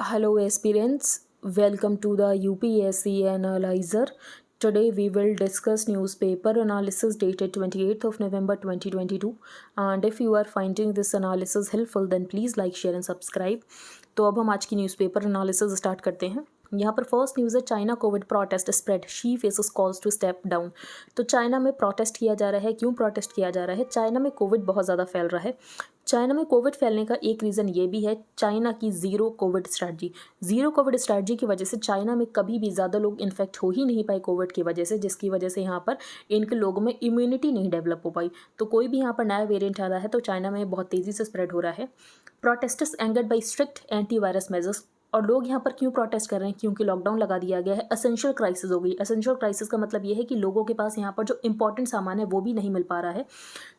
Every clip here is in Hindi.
Hello aspirants, welcome to the UPSC Analyzer. Today we will discuss newspaper analysis dated 28th of November 2022 and if you are finding this analysis helpful then please like, share and subscribe. तो अब हम आज की न्यूज़पेपर एनालिसिस स्टार्ट करते हैं। यहाँ पर फर्स्ट न्यूज़ है China covid protest spread Xi faces calls to step down. तो चाइना में प्रोटेस्ट किया जा रहा है। क्यों प्रोटेस्ट किया जा रहा है? चाइना में कोविड बहुत ज़्यादा फैल रहा है। चाइना में कोविड फैलने का एक रीज़न ये भी है चाइना की zero Covid strategy. Zero Covid strategy की वजह से चाइना में कभी भी ज़्यादा लोग इन्फेक्ट हो ही नहीं पाए कोविड की वजह से, जिसकी वजह से यहाँ पर इनके लोगों में इम्यूनिटी नहीं डेवलप हो पाई। तो कोई भी यहाँ पर नया वेरिएंट आ रहा है तो चाइना में बहुत तेज़ी से स्प्रेड हो रहा है। Protesters angered by strict anti virus measures. और लोग यहाँ पर क्यों प्रोटेस्ट कर रहे हैं? क्योंकि लॉकडाउन लगा दिया गया है। एसेंशियल क्राइसिस हो गई। एसेंशियल क्राइसिस का मतलब ये है कि लोगों के पास यहाँ पर जो इंपॉर्टेंट सामान है वो भी नहीं मिल पा रहा है।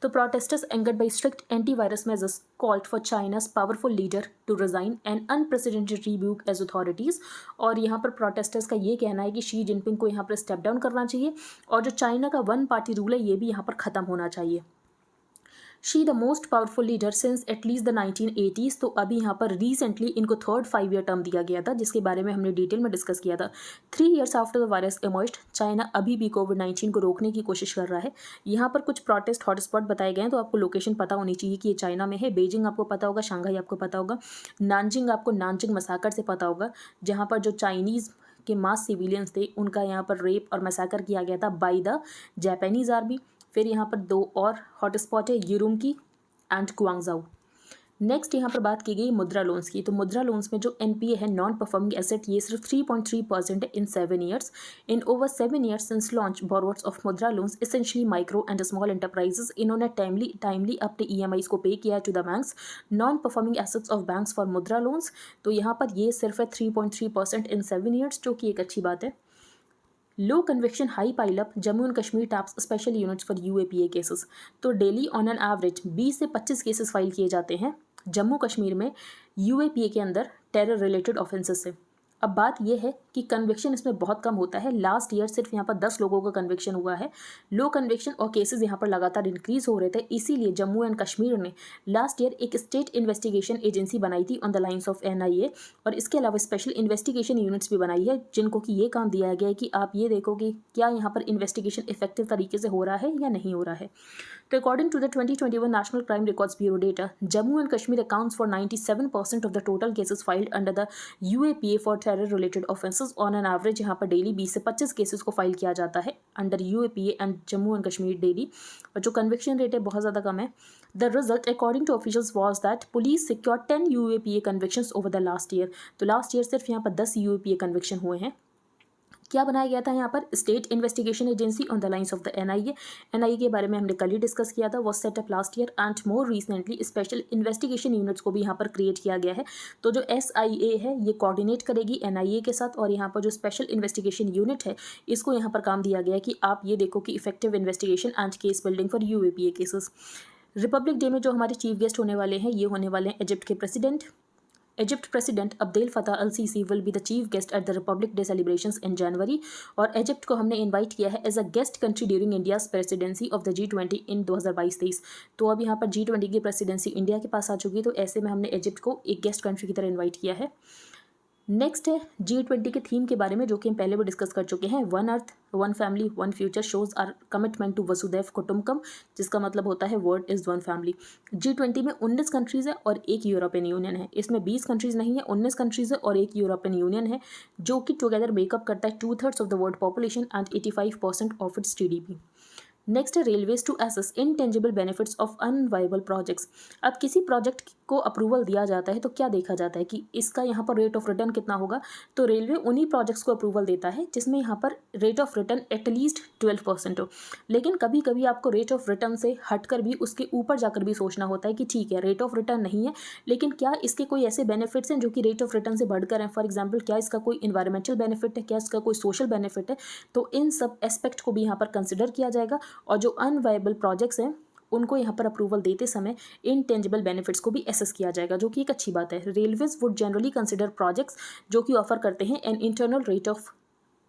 तो protesters angered by strict anti virus measures called for China's powerful leader to resign and unprecedented rebuke as authorities. और यहाँ पर प्रोटेस्टर्स का ये कहना है कि शी जिनपिंग को यहाँ पर स्टेप डाउन करना चाहिए और जो चाइना का वन पार्टी रूल है ये भी यहाँ पर ख़त्म होना चाहिए। She the most powerful leader since at least the 1980s। तो अभी यहाँ पर रिसेंटली इनको थर्ड 5 ईयर टर्म दिया गया था, जिसके बारे में हमने डिटेल में डिस्कस किया था। 3 years after the virus emerged, China अभी भी कोविड-19 को रोकने की कोशिश कर रहा है। यहाँ पर कुछ प्रोटेस्ट हॉटस्पॉट बताए गए हैं, तो आपको लोकेशन पता होनी चाहिए कि ये चाइना में है। बीजिंग आपको पता होगा, शंघाई आपको पता होगा, नानजिंग आपको नानजिंग मसाकर से पता होगा, जहाँ पर जो चाइनीज़ के मास सिविलियंस थे उनका यहाँ पर रेप और मसाकर किया गया था बाय द जापानीज़ आर्मी। फिर यहाँ पर 2 और हॉटस्पॉट है, युरुमकी एंड गुआंगझाऊ। नेक्स्ट यहाँ पर बात की गई मुद्रा लोन्स की। तो मुद्रा लोन्स में जो एनपीए है, नॉन परफॉर्मिंग एसेट, ये सिर्फ 3.3% है in 7 years। In over 7 years since launch borrowers of Mudra loans essentially micro and small enterprises, इन्होंने टाइमली अपने ईएमआईज को पे किया to the banks. Non performing assets of banks for Mudra loans, तो यहाँ पर ये सिर्फ है 3.3% इन 7 years, जो कि एक अच्छी बात है। Low conviction high pileup Jammu and Kashmir taps special units for UAPA cases. तो डेली ऑन एन एवरेज 20 से 25 केसेस फाइल किए जाते हैं जम्मू कश्मीर में यूएपीए के अंदर टेरर रिलेटेड ऑफेंसेस से। अब बात यह है कि कन्विक्शन इसमें बहुत कम होता है। लास्ट ईयर सिर्फ यहाँ पर 10 लोगों का कन्विक्शन हुआ है। लो कन्विक्शन और केसेस यहाँ पर लगातार इंक्रीज हो रहे थे, इसीलिए जम्मू एंड कश्मीर ने लास्ट ईयर एक स्टेट इन्वेस्टिगेशन एजेंसी बनाई थी on the lines of NIA, और इसके अलावा स्पेशल इन्वेस्टिगेशन यूनिट्स भी बनाई है, जिनको कि ये काम दिया गया है कि आप ये देखो कि क्या यहाँ पर इन्वेस्टिगेशन इफेक्टिव तरीके से हो रहा है या नहीं हो रहा है। तो according to the 2021 national crime records bureau data, Jammu and Kashmir accounts for 97% of the total cases filed under the UAPA for terror related offences. On an average यहाँ पर डेली 20 से 25 केसेस को फाइल किया जाता है under UAPA and Jammu and Kashmir daily, और जो कन्विक्शन रेट है बहुत ज़्यादा कम है। The result according to officials was that police secure 10 UAPA convictions over the last year. तो लास्ट ईयर सिर्फ यहाँ पर 10 यूएपीए कन्विक्शन हुए हैं। क्या बनाया गया था यहाँ पर? State investigation agency on the lines of the NIA. NIA के बारे में हमने कल ही डिस्कस किया था, वो setup last year and more recently special investigation units को भी यहाँ पर क्रिएट किया गया है। तो जो एसआईए है ये कोऑर्डिनेट करेगी एनआईए के साथ, और यहाँ पर जो स्पेशल इन्वेस्टिगेशन यूनिट है इसको यहाँ पर काम दिया गया है कि आप ये देखो कि effective investigation and case building for UAPA cases. Republic day में जो हमारे चीफ गेस्ट होने वाले हैं ये होने वाले हैं इजिप्ट के president. Egypt President Abdel Fattah al-Sisi will be the chief guest at the Republic Day celebrations in January। और इजिप्ट को हमने इनवाइट किया है as a guest country during India's presidency of the G20 in 2022-23। तो अब यहाँ पर G20 की प्रेसिडेंसी इंडिया के पास आ चुकी है, तो ऐसे में हमने इजिप्ट को एक गेस्ट कंट्री की तरह इन्वाइट किया है। नेक्स्ट है G20 के थीम के बारे में, जो कि हम पहले भी डिस्कस कर चुके हैं। One earth one family one future shows our commitment to वसुदैव कुटुंबकम, जिसका मतलब होता है world is one family. G20 में 19 कंट्रीज़ है और एक यूरोपियन यूनियन है। इसमें 20 कंट्रीज़ नहीं है, 19 कंट्रीज़ है और एक यूरोपियन यूनियन है, जो कि टुगेदर मेकअप करता है 2/3 of the world population and 85% of its GDP। Next है railways to assess intangible benefits of unviable projects. अब किसी प्रोजेक्ट को अप्रूवल दिया जाता है तो क्या देखा जाता है कि इसका यहाँ पर रेट ऑफ रिटर्न कितना होगा। तो रेलवे उन्हीं प्रोजेक्ट्स को अप्रूवल देता है जिसमें यहाँ पर रेट ऑफ रिटर्न एटलीस्ट 12% हो। लेकिन कभी कभी आपको रेट ऑफ रिटर्न से हटकर भी उसके ऊपर जाकर भी सोचना होता है कि ठीक है रेट ऑफ रिटर्न नहीं है, लेकिन क्या इसके कोई ऐसे बेनिफिट्स हैं जो कि रेट ऑफ रिटर्न से बढ़कर हैं। फॉर एग्जाम्पल, क्या इसका कोई इन्वायरमेंटल बेनिफिट है, क्या इसका कोई सोशल बेनिफिट है। तो इन सब एस्पेक्ट को भी यहाँ पर कंसिडर किया जाएगा, और जो अनवाइबल प्रोजेक्ट्स हैं उनको यहाँ पर अप्रूवल देते समय इनटेंजिबल बेनिफिट्स को भी एसेस किया जाएगा, जो कि एक अच्छी बात है। Railways would generally consider projects जो कि ऑफर करते हैं an internal rate of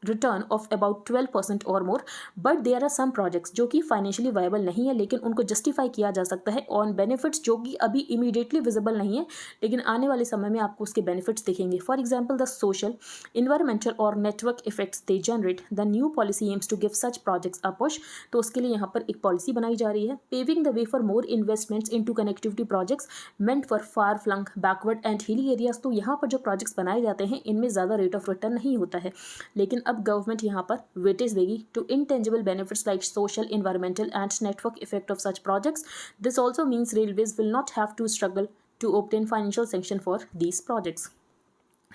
return of about 12% और more, but there are some projects जो कि फाइनेंशियली वायबल नहीं है लेकिन उनको जस्टिफाई किया जा सकता है ऑन बेनिफिट्स जो कि अभी इमीडिएटली विजिबल नहीं है लेकिन आने वाले समय में आपको उसके बेनिफिट्स दिखेंगे. For example the social, environmental और network effects they generate. The new policy aims to give such projects a push. तो उसके लिए यहाँ पर एक पॉलिसी बनाई जा रही है. Paving the way for more investments into connectivity projects meant for far flung backward and hilly areas. तो यहाँ पर जो प्रोजेक्ट्स बनाए जाते हैं इनमें ज़्यादा रेट ऑफ रिटर्न नहीं होता है लेकिन अब गवर्नमेंट यहाँ पर वेटेज देगी to intangible benefits like social, environmental and network effect of such projects. This also means railways will not have to struggle to obtain financial sanction for these projects.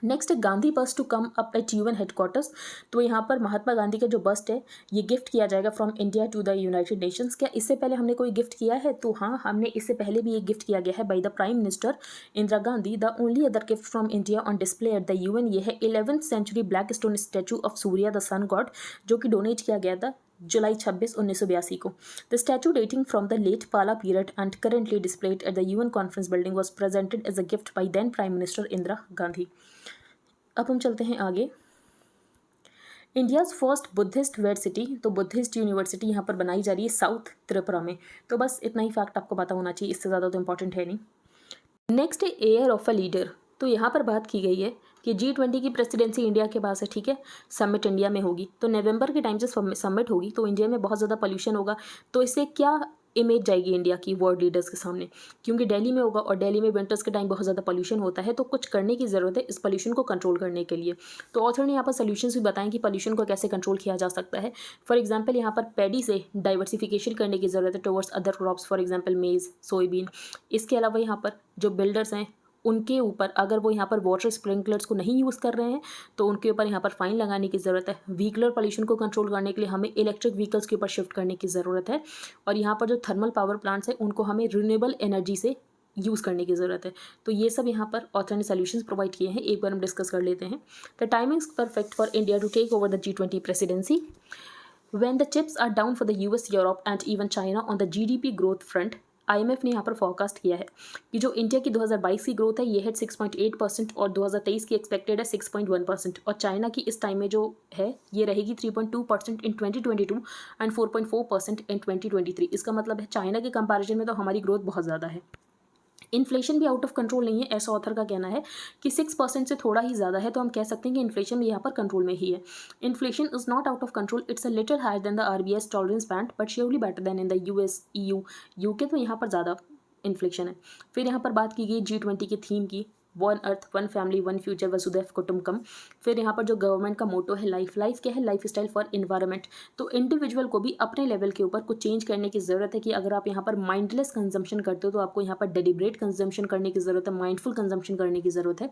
Next है Gandhi bust to come up at UN headquarters. तो यहाँ पर महात्मा गांधी का जो बस्ट है ये गिफ्ट किया जाएगा from India to the United Nations. क्या इससे पहले हमने कोई गिफ्ट किया है? तो हाँ, हमने इससे पहले भी एक गिफ्ट किया गया है by the prime minister Indira Gandhi. The only other gift from India on display at the UN ये है 11th century black stone statue of Surya the sun god जो कि डोनेट किया गया था जुलाई 26, 1982 को. The statue dating from the late Pala period and currently displayed at the UN conference building was presented as a gift by then prime minister Indira Gandhi. अब हम चलते हैं आगे. India's first Buddhist wade city. तो बुद्धिस्ट यूनिवर्सिटी यहाँ पर बनाई जा रही है साउथ त्रिपुरा में. तो बस इतना ही फैक्ट आपको पता होना चाहिए, इससे ज़्यादा तो इंपॉर्टेंट है नहीं. नेक्स्ट है एयर ऑफ अ लीडर. तो यहाँ पर बात की गई है कि G20 की प्रेसिडेंसी इंडिया के पास है, ठीक है. समिट इंडिया में होगी तो नवंबर के टाइम से समिट होगी तो इंडिया में बहुत ज़्यादा पोल्यूशन होगा. तो इससे क्या इमेज जाएगी इंडिया की वर्ल्ड लीडर्स के सामने, क्योंकि दिल्ली में होगा और दिल्ली में विंटर्स के टाइम बहुत ज़्यादा पोल्यूशन होता है. तो कुछ करने की ज़रूरत है इस पोल्यूशन को कंट्रोल करने के लिए. तो ऑथर ने यहाँ पर सोल्यूशंस भी बताएं कि पोल्यूशन को कैसे कंट्रोल किया जा सकता है. फॉर एग्जाम्पल यहाँ पर पैडी से डाइवर्सिफिकेशन करने की ज़रूरत है towards other crops, for example मेज़, सोयाबीन. इसके अलावा यहाँ पर जो बिल्डर्स हैं उनके ऊपर अगर वो यहाँ पर वाटर स्प्रिंकलर्स को नहीं यूज़ कर रहे हैं तो उनके ऊपर यहाँ पर फाइन लगाने की ज़रूरत है. व्हीकलर पोल्यूशन को कंट्रोल करने के लिए हमें इलेक्ट्रिक व्हीकल्स के ऊपर शिफ्ट करने की ज़रूरत है. और यहाँ पर जो थर्मल पावर प्लांट्स हैं उनको हमें रिन्यूएबल एनर्जी से यूज़ करने की ज़रूरत है. तो ये सब यहाँ पर ऑथर ने सोल्यूशंस प्रोवाइड किए हैं. एक बार हम डिस्कस कर लेते हैं. The timing's perfect for India to take over the G20 presidency when the chips are down for the US, Europe and even China on the GDP growth front. IMF ने यहाँ पर फोरकास्ट किया है कि जो इंडिया की 2022 की ग्रोथ है ये है 6.8% और 2023 की एक्सपेक्टेड है 6.1%. और चाइना की इस टाइम में जो है ये रहेगी 3.2% इन 2022 एंड 4.4% इन 2023. इसका मतलब है चाइना के कंपैरिजन में तो हमारी ग्रोथ बहुत ज़्यादा है. इन्फ्लेशन भी आउट ऑफ कंट्रोल नहीं है, ऐसा ऑथर का कहना है कि 6% से थोड़ा ही ज़्यादा है. तो हम कह सकते हैं कि इन्फ्लेशन भी यहाँ पर कंट्रोल में ही है. Inflation is not out of control, it's a little higher than the RBI's tolerance band but surely better than in the US, EU, UK. तो यहाँ पर ज़्यादा इन्फ्लेशन है. फिर यहाँ पर बात की गई G20 की थीम की, one earth one family one future वसुधैव कुटुंबकम. फिर यहाँ पर जो गवर्नमेंट का मोटो है लाइफ क्या है? Life style for environment. तो इंडिविजुअल को भी अपने लेवल के ऊपर कुछ चेंज करने की ज़रूरत है कि अगर आप यहाँ पर माइंडलेस कंजम्पशन करते हो तो आपको यहाँ पर डेलिब्रेट कंजम्पशन करने की ज़रूरत है, माइंडफुल कंजम्पशन करने की ज़रूरत है.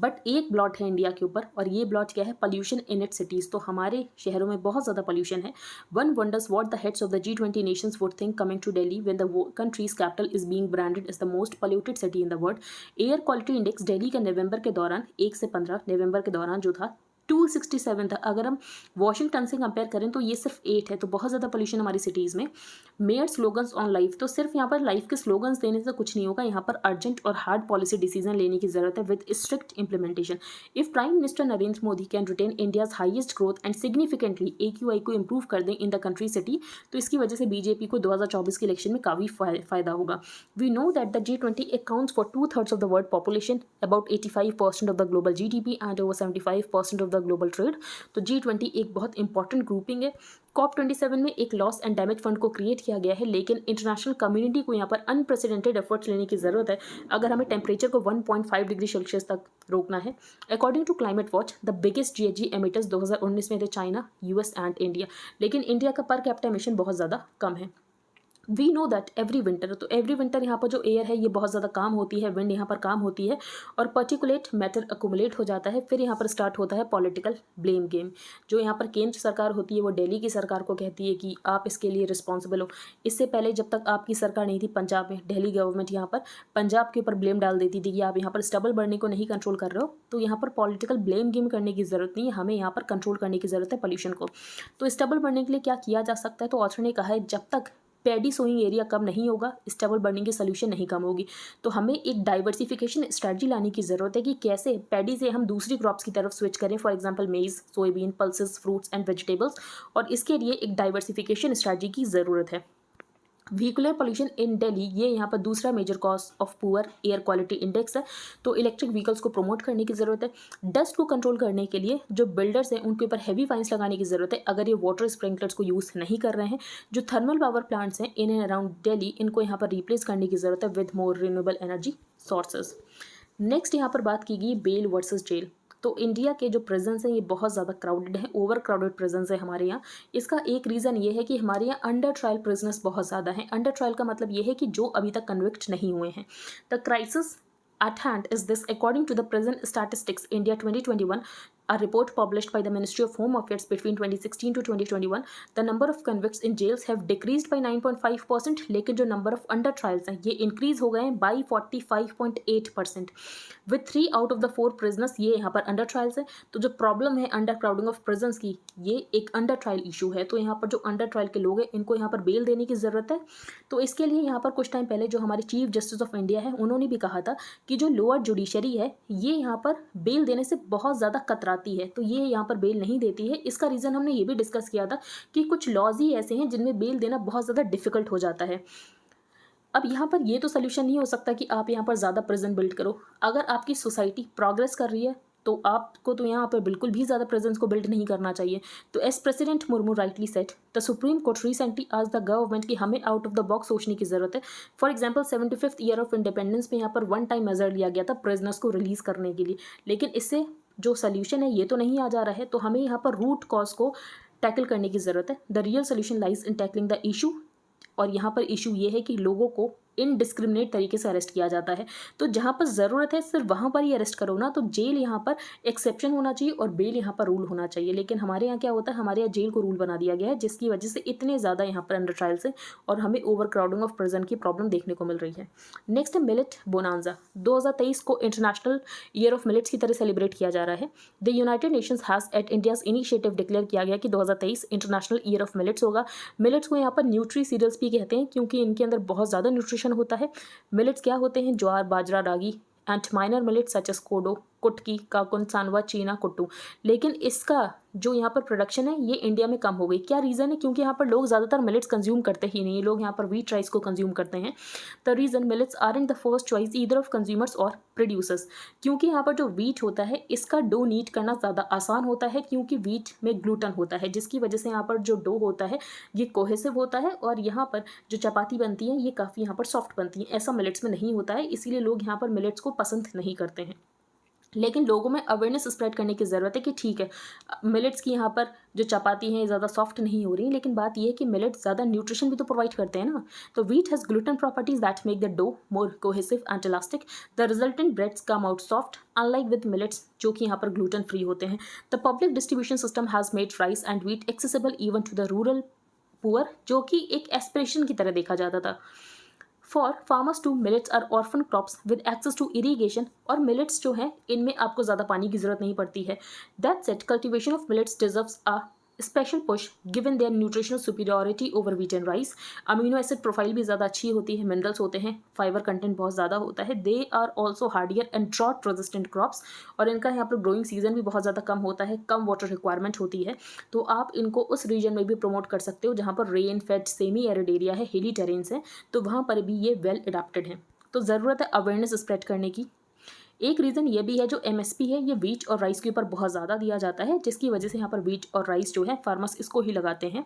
बट एक ब्लॉट है इंडिया के ऊपर और ये ब्लॉट क्या है? Pollution in it cities. तो हमारे शहरों में बहुत ज़्यादा पोल्यूशन है. One wonders what the heads of the G20 nations would think coming to Delhi when the country's capital is being branded as the most polluted city in the world. Air quality index Delhi का नवंबर के दौरान 1 से 15 नवंबर के दौरान जो था 267 था. अगर हम वॉशिंगटन से कंपेयर करें तो ये सिर्फ 8 है. तो बहुत ज़्यादा पोल्यूशन हमारी सिटीज़ में. Mayor slogans on life. तो सिर्फ यहाँ पर लाइफ के स्लोगन्स देने से कुछ नहीं होगा, यहाँ पर अर्जेंट और हार्ड पॉलिसी डिसीजन लेने की ज़रूरत है with strict implementation. If prime minister Narendra Modi can retain India's highest growth and significantly AQI को इंप्रूव कर दें इन द कंट्री सिटी तो इसकी वजह से बीजेपी को 2024 के इलेक्शन में काफ़ी फ़ायदा होगा. We know that the G20 accounts for 2/3 of the world population, about 85% of the global GDP and over 75% of the global trade. तो G20 एक बहुत इंपॉर्टेंट ग्रुपिंग है. COP27 में एक लॉस एंड डैमेज फंड को क्रिएट किया गया है लेकिन इंटरनेशनल कम्युनिटी को यहाँ पर अनप्रेसिडेंटेड एफर्ट्स लेने की ज़रूरत है अगर हमें टेम्परेचर को 1.5 डिग्री सेल्सियस तक रोकना है. According to climate watch the biggest GHG emitters 2019 में थे चाइना, US एंड इंडिया. लेकिन इंडिया का पर कैपिटा एमिशन बहुत ज़्यादा कम है. We know that every winter. तो एवरी विंटर यहाँ पर जो एयर है ये बहुत ज़्यादा काम होती है, विंड यहाँ पर काम होती है और पर्टिकुलेट मैटर अकुमुलेट हो जाता है. फिर यहाँ पर स्टार्ट होता है पॉलिटिकल ब्लेम गेम. जो यहाँ पर केंद्र सरकार होती है वो दिल्ली की सरकार को कहती है कि आप इसके लिए रिस्पॉन्सिबल हो. इससे पहले जब तक आपकी सरकार नहीं थी पंजाब में, दिल्ली गवर्नमेंट यहाँ पर पंजाब के ऊपर ब्लेम डाल देती थी कि आप यहाँ पर स्टबल बर्निंग को नहीं कंट्रोल कर रहे हो. तो यहाँ पर पॉलिटिकल ब्लेम गेम करने की ज़रूरत नहीं है, हमें यहाँ पर कंट्रोल करने की ज़रूरत है पोल्यूशन को. तो स्टबल बर्निंग के लिए क्या किया जा सकता है? तो ऑथर ने कहा है जब तक पैडी सोइंग एरिया कम नहीं होगा, स्टेबल बर्निंग की सोल्यूशन नहीं कम होगी। तो हमें एक डाइवर्सिफिकेशन स्ट्रेटजी लाने की ज़रूरत है कि कैसे पैडी से हम दूसरी क्रॉप्स की तरफ स्विच करें, फॉर एग्जांपल मेज़, soybean, pulses, fruits and vegetables, और इसके लिए एक डाइवर्सिफिकेशन स्ट्रेटजी की ज़रूरत है। व्हीकुलर पोल्यूशन इन दिल्ली, ये यहाँ पर दूसरा major cause of poor air quality index है, तो इलेक्ट्रिक व्हीकल्स को प्रमोट करने की ज़रूरत है। डस्ट को कंट्रोल करने के लिए जो बिल्डर्स हैं उनके ऊपर हैवी फाइन्स लगाने की ज़रूरत है अगर ये वाटर स्प्रिंकलर्स को यूज़ नहीं कर रहे हैं। जो थर्मल पावर प्लांट्स हैं इन एंड अराउंड दिल्ली, इनको यहाँ पर रिप्लेस करने की ज़रूरत है with more renewable energy sources. Next यहाँ पर बात की गई बेल वर्सेस जेल। तो इंडिया के जो प्रिजन्स हैं ये बहुत ज़्यादा क्राउडेड है, ओवर क्राउडेड प्रिजन्स है हमारे यहाँ। इसका एक रीज़न ये है कि हमारे यहाँ अंडर ट्रायल प्रिजनर्स बहुत ज़्यादा हैं। अंडर ट्रायल का मतलब ये है कि जो अभी तक कन्विक्ट नहीं हुए हैं। The crisis at hand is this: according to the present statistics India 2021, a report published by the Ministry of Home Affairs between 2016 to 2021, the number of convicts in jails have decreased by 9.5%, लेकिन जो number of under trials हैं ये increase हो गए हैं by 45.8%, with 3 out of the 4 prisoners ये यहाँ पर under trials है। तो जो problem है under crowding of prisons की, ये एक under trial issue है। तो यहाँ पर जो under trial के लोग हैं इनको यहाँ पर bail देने की ज़रूरत है। तो इसके लिए यहाँ पर कुछ टाइम पहले जो हमारे चीफ जस्टिस ऑफ इंडिया है उन्होंने भी कहा था कि जो लोअर जुडिशरी है ये यहाँ पर बेल देने से बहुत ज़्यादा कतराती है, तो ये यहाँ पर बेल नहीं देती है। इसका रीज़न हमने ये भी डिस्कस किया था कि कुछ लॉज ही ऐसे हैं जिनमें बेल देना बहुत ज़्यादा डिफ़िकल्ट हो जाता है। अब यहाँ पर ये तो सोल्यूशन नहीं हो सकता कि आप यहाँ पर ज़्यादा प्रिजन बिल्ड करो। अगर आपकी सोसाइटी प्रोग्रेस कर रही है तो आपको तो यहाँ पर बिल्कुल भी ज़्यादा प्रेजेंस को बिल्ड नहीं करना चाहिए। तो S president Murmu rightly set, the Supreme court recently आज द गवर्नमेंट कि हमें आउट ऑफ द बॉक्स सोचने की ज़रूरत है। For example 75th year of independence में यहाँ पर वन टाइम मेजर लिया गया था प्रिजनर्स को रिलीज़ करने के लिए, लेकिन इससे जो सोल्यूशन है ये तो नहीं आ जा रहा है। तो हमें यहाँ पर रूट कॉज को टैकल करने की ज़रूरत है। The real solution lies in tackling the issue, और यहाँ पर इशू ये है कि लोगों को इनडिस्क्रिमिनेट तरीके से अरेस्ट किया जाता है। तो जहाँ पर ज़रूरत है सिर्फ वहाँ पर ही अरेस्ट करो ना। तो जेल यहाँ पर एक्सेप्शन होना चाहिए और बेल यहाँ पर रूल होना चाहिए। लेकिन हमारे यहाँ क्या होता है, हमारे यहाँ जेल को रूल बना दिया गया है, जिसकी वजह से इतने ज़्यादा यहाँ पर अंडर ट्रायल्स है और हमें ओवर क्राउडिंग ऑफ प्रिजन की प्रॉब्लम देखने को मिल रही है। नेक्स्ट है मिलेट बोनांजा। 2023 को इंटरनेशनल ईयर ऑफ मिलेट्स की तरह सेलिब्रेट किया जा रहा है। The United Nations has at India's initiative declare किया गया कि 2023 इंटरनेशनल ईयर ऑफ मिलेट्स होगा। मिलेट्स को यहाँ पर न्यूट्री सीरियल्स भी कहते हैं क्योंकि इनके अंदर बहुत ज़्यादा न्यूट्रिशन होता है। मिलेट्स क्या होते हैं? Jowar, bajra, ragi and minor millets such as kodo, kutki, kakun, सांवा, चीना, कुट्टू। लेकिन इसका जो यहाँ पर प्रोडक्शन है ये इंडिया में कम हो गई। क्या रीज़न है? क्योंकि यहाँ पर लोग ज़्यादातर मिलेट्स कंज्यूम करते ही नहीं, लोग यहाँ पर व्हीट राइस को कंज्यूम करते हैं। The reason millets are in the first choice either of consumers और प्रोड्यूसर्स, क्योंकि यहाँ पर जो व्हीट होता है इसका डो नीट करना ज़्यादा आसान होता है क्योंकि व्हीट में ग्लूटन होता है, जिसकी वजह से यहाँ पर जो डो होता है ये कोहेसिव होता है और यहाँ पर जो चपाती बनती है ये काफ़ी यहाँ पर सॉफ्ट बनती है। ऐसा मिलेट्स में नहीं होता है, इसीलिए लोग यहाँ पर मिलेट्स को पसंद नहीं करते हैं। लेकिन लोगों में अवेयरनेस स्प्रेड करने की ज़रूरत है कि ठीक है मिलेट्स की यहाँ पर जो चपाती हैं ज़्यादा सॉफ्ट नहीं हो रही, लेकिन बात यह है कि मिलेट्स ज़्यादा न्यूट्रिशन भी तो प्रोवाइड करते हैं ना। तो wheat has gluten properties that make the dough more cohesive and elastic. The resultant breads come out soft unlike with millets जो कि यहाँ पर ग्लूटेन फ्री होते हैं। The public distribution system has made rice and wheat accessible even to the rural poor, जो कि एक एस्पिरेशन की तरह देखा जाता था। For farmers too millets are orphan crops with access to irrigation, और मिलेट्स जो है इनमें आपको ज़्यादा पानी की ज़रूरत नहीं पड़ती है। That set cultivation of millets deserves a special push given their nutritional superiority over wheat and rice. Amino acid profile भी ज़्यादा अच्छी होती है, मिनरल्स होते हैं, फाइबर कंटेंट बहुत ज़्यादा होता है। They are also hardier and drought resistant crops, और इनका यहाँ पर ग्रोइंग सीजन भी बहुत ज़्यादा कम होता है, कम वाटर रिक्वायरमेंट होती है। तो आप इनको उस रीजन में भी प्रमोट कर सकते हो जहाँ पर rain fade semi arid area है, हिली टेरेन्स है, तो वहाँ पर भी ये वेल अडेप्टेड है। तो ज़रूरत है अवेयरनेस स्प्रेड करने की। एक रीज़न ये भी है जो एमएसपी है ये व्हीट और राइस के ऊपर बहुत ज़्यादा दिया जाता है, जिसकी वजह से यहाँ पर व्हीट और राइस जो है फार्मर्स इसको ही लगाते हैं।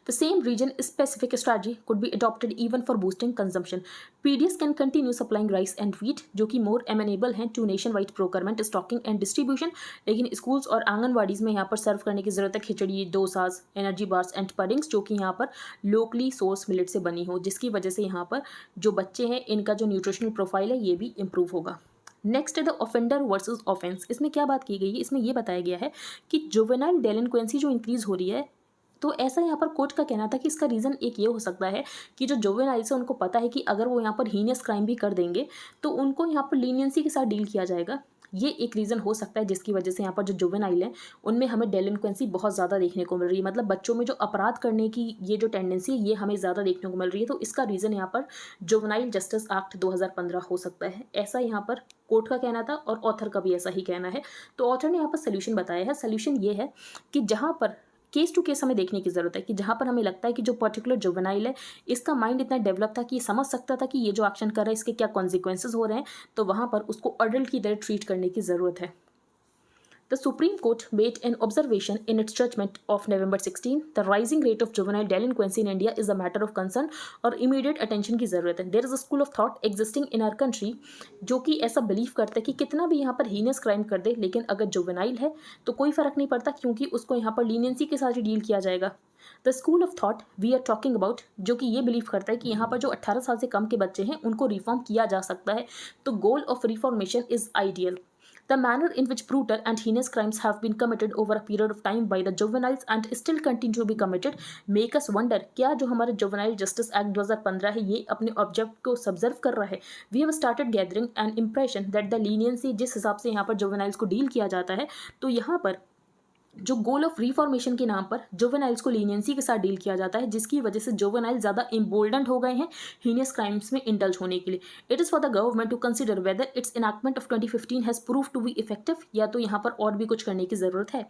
The same region specific strategy could be adopted even for boosting consumption. PDS can continue supplying rice and wheat जो कि more amenable हैं to nationwide procurement, stocking and distribution, लेकिन schools और आंगनवाड़ीज़ में यहाँ पर सर्व करने की ज़रूरत है khichdi, dosas, energy bars and puddings जो कि यहाँ पर लोकली सोर्स मिलेट से बनी हो, जिसकी वजह से यहाँ पर जो बच्चे हैं इनका जो न्यूट्रिशनल प्रोफाइल है ये भी इम्प्रूव होगा। नेक्स्ट है द ऑफेंडर वर्सेस ऑफेंस। इसमें क्या बात की गई है? इसमें यह बताया गया है कि जुवेनाइल डेलिंक्वेंसी जो इंक्रीज़ हो रही है, तो ऐसा यहाँ पर कोर्ट का कहना था कि इसका रीज़न एक ये हो सकता है कि जो जुवेनाइल्स है उनको पता है कि अगर वो यहाँ पर हीनियस क्राइम भी कर देंगे तो उनको यहाँ पर लीनियंसी के साथ डील किया जाएगा। ये एक रीज़न हो सकता है जिसकी वजह से यहाँ पर जो जुवेनाइल है उनमें हमें डेलिंक्वेंसी बहुत ज़्यादा देखने को मिल रही है, मतलब बच्चों में जो अपराध करने की ये जो टेंडेंसी है ये हमें ज़्यादा देखने को मिल रही है। तो इसका रीज़न यहाँ पर जुवेनाइल जस्टिस एक्ट 2015 हो सकता है, ऐसा यहाँ पर कोर्ट का कहना था और ऑथर का भी ऐसा ही कहना है। तो ऑथर ने यहाँ पर सोल्यूशन बताया है। सोल्यूशन ये है कि जहाँ पर केस टू केस हमें देखने की ज़रूरत है कि जहाँ पर हमें लगता है कि जो पर्टिकुलर जुवेनाइल है इसका माइंड इतना डेवलप था कि ये समझ सकता था कि ये जो एक्शन कर रहा है इसके क्या कॉन्सिक्वेंसेज हो रहे हैं, तो वहाँ पर उसको अडल्ट की तरह ट्रीट करने की ज़रूरत है। The Supreme Court made an observation in its judgment of November 16. The rising rate of juvenile delinquency in India is a matter of concern और immediate attention की ज़रूरत है। There is a school of thought existing in our country जो कि ऐसा बिलीव करता है कि कितना भी यहाँ पर हीनियस क्राइम कर दे लेकिन अगर जुवेनाइल है तो कोई फ़र्क नहीं पड़ता क्योंकि उसको यहाँ पर लीनियंसी के साथ ही डील किया जाएगा। The school of thought we are talking about जो कि ये बिलीव करता है कि यहाँ पर जो 18 साल से कम के बच्चे हैं उनको रिफॉर्म किया जा सकता है। तो goal of reformation is ideal. The manner in which brutal and heinous crimes have been committed over a period of time by the juveniles and still continue to be committed make us wonder क्या जो हमारा जुवेनाइल जस्टिस एक्ट 2015 है ये अपने ऑब्जेक्ट को सब्जर्व कर रहा है। We have started gathering an impression that the leniency जिस हिसाब से यहाँ पर जुवेनाइल्स को डील किया जाता है तो यहाँ पर जो गोल ऑफ रिफॉर्मेशन के नाम पर जुवेनाइल्स को लीनियंसी के साथ डील किया जाता है जिसकी वजह से जुवेनाइल ज़्यादा इम्बोल्डेंड हो गए हैं हीनियस क्राइम्स में इंडल्ज होने के लिए। It is for the government to consider whether its enactment of 2015 has prove to be effective या तो यहाँ पर और भी कुछ करने की ज़रूरत है।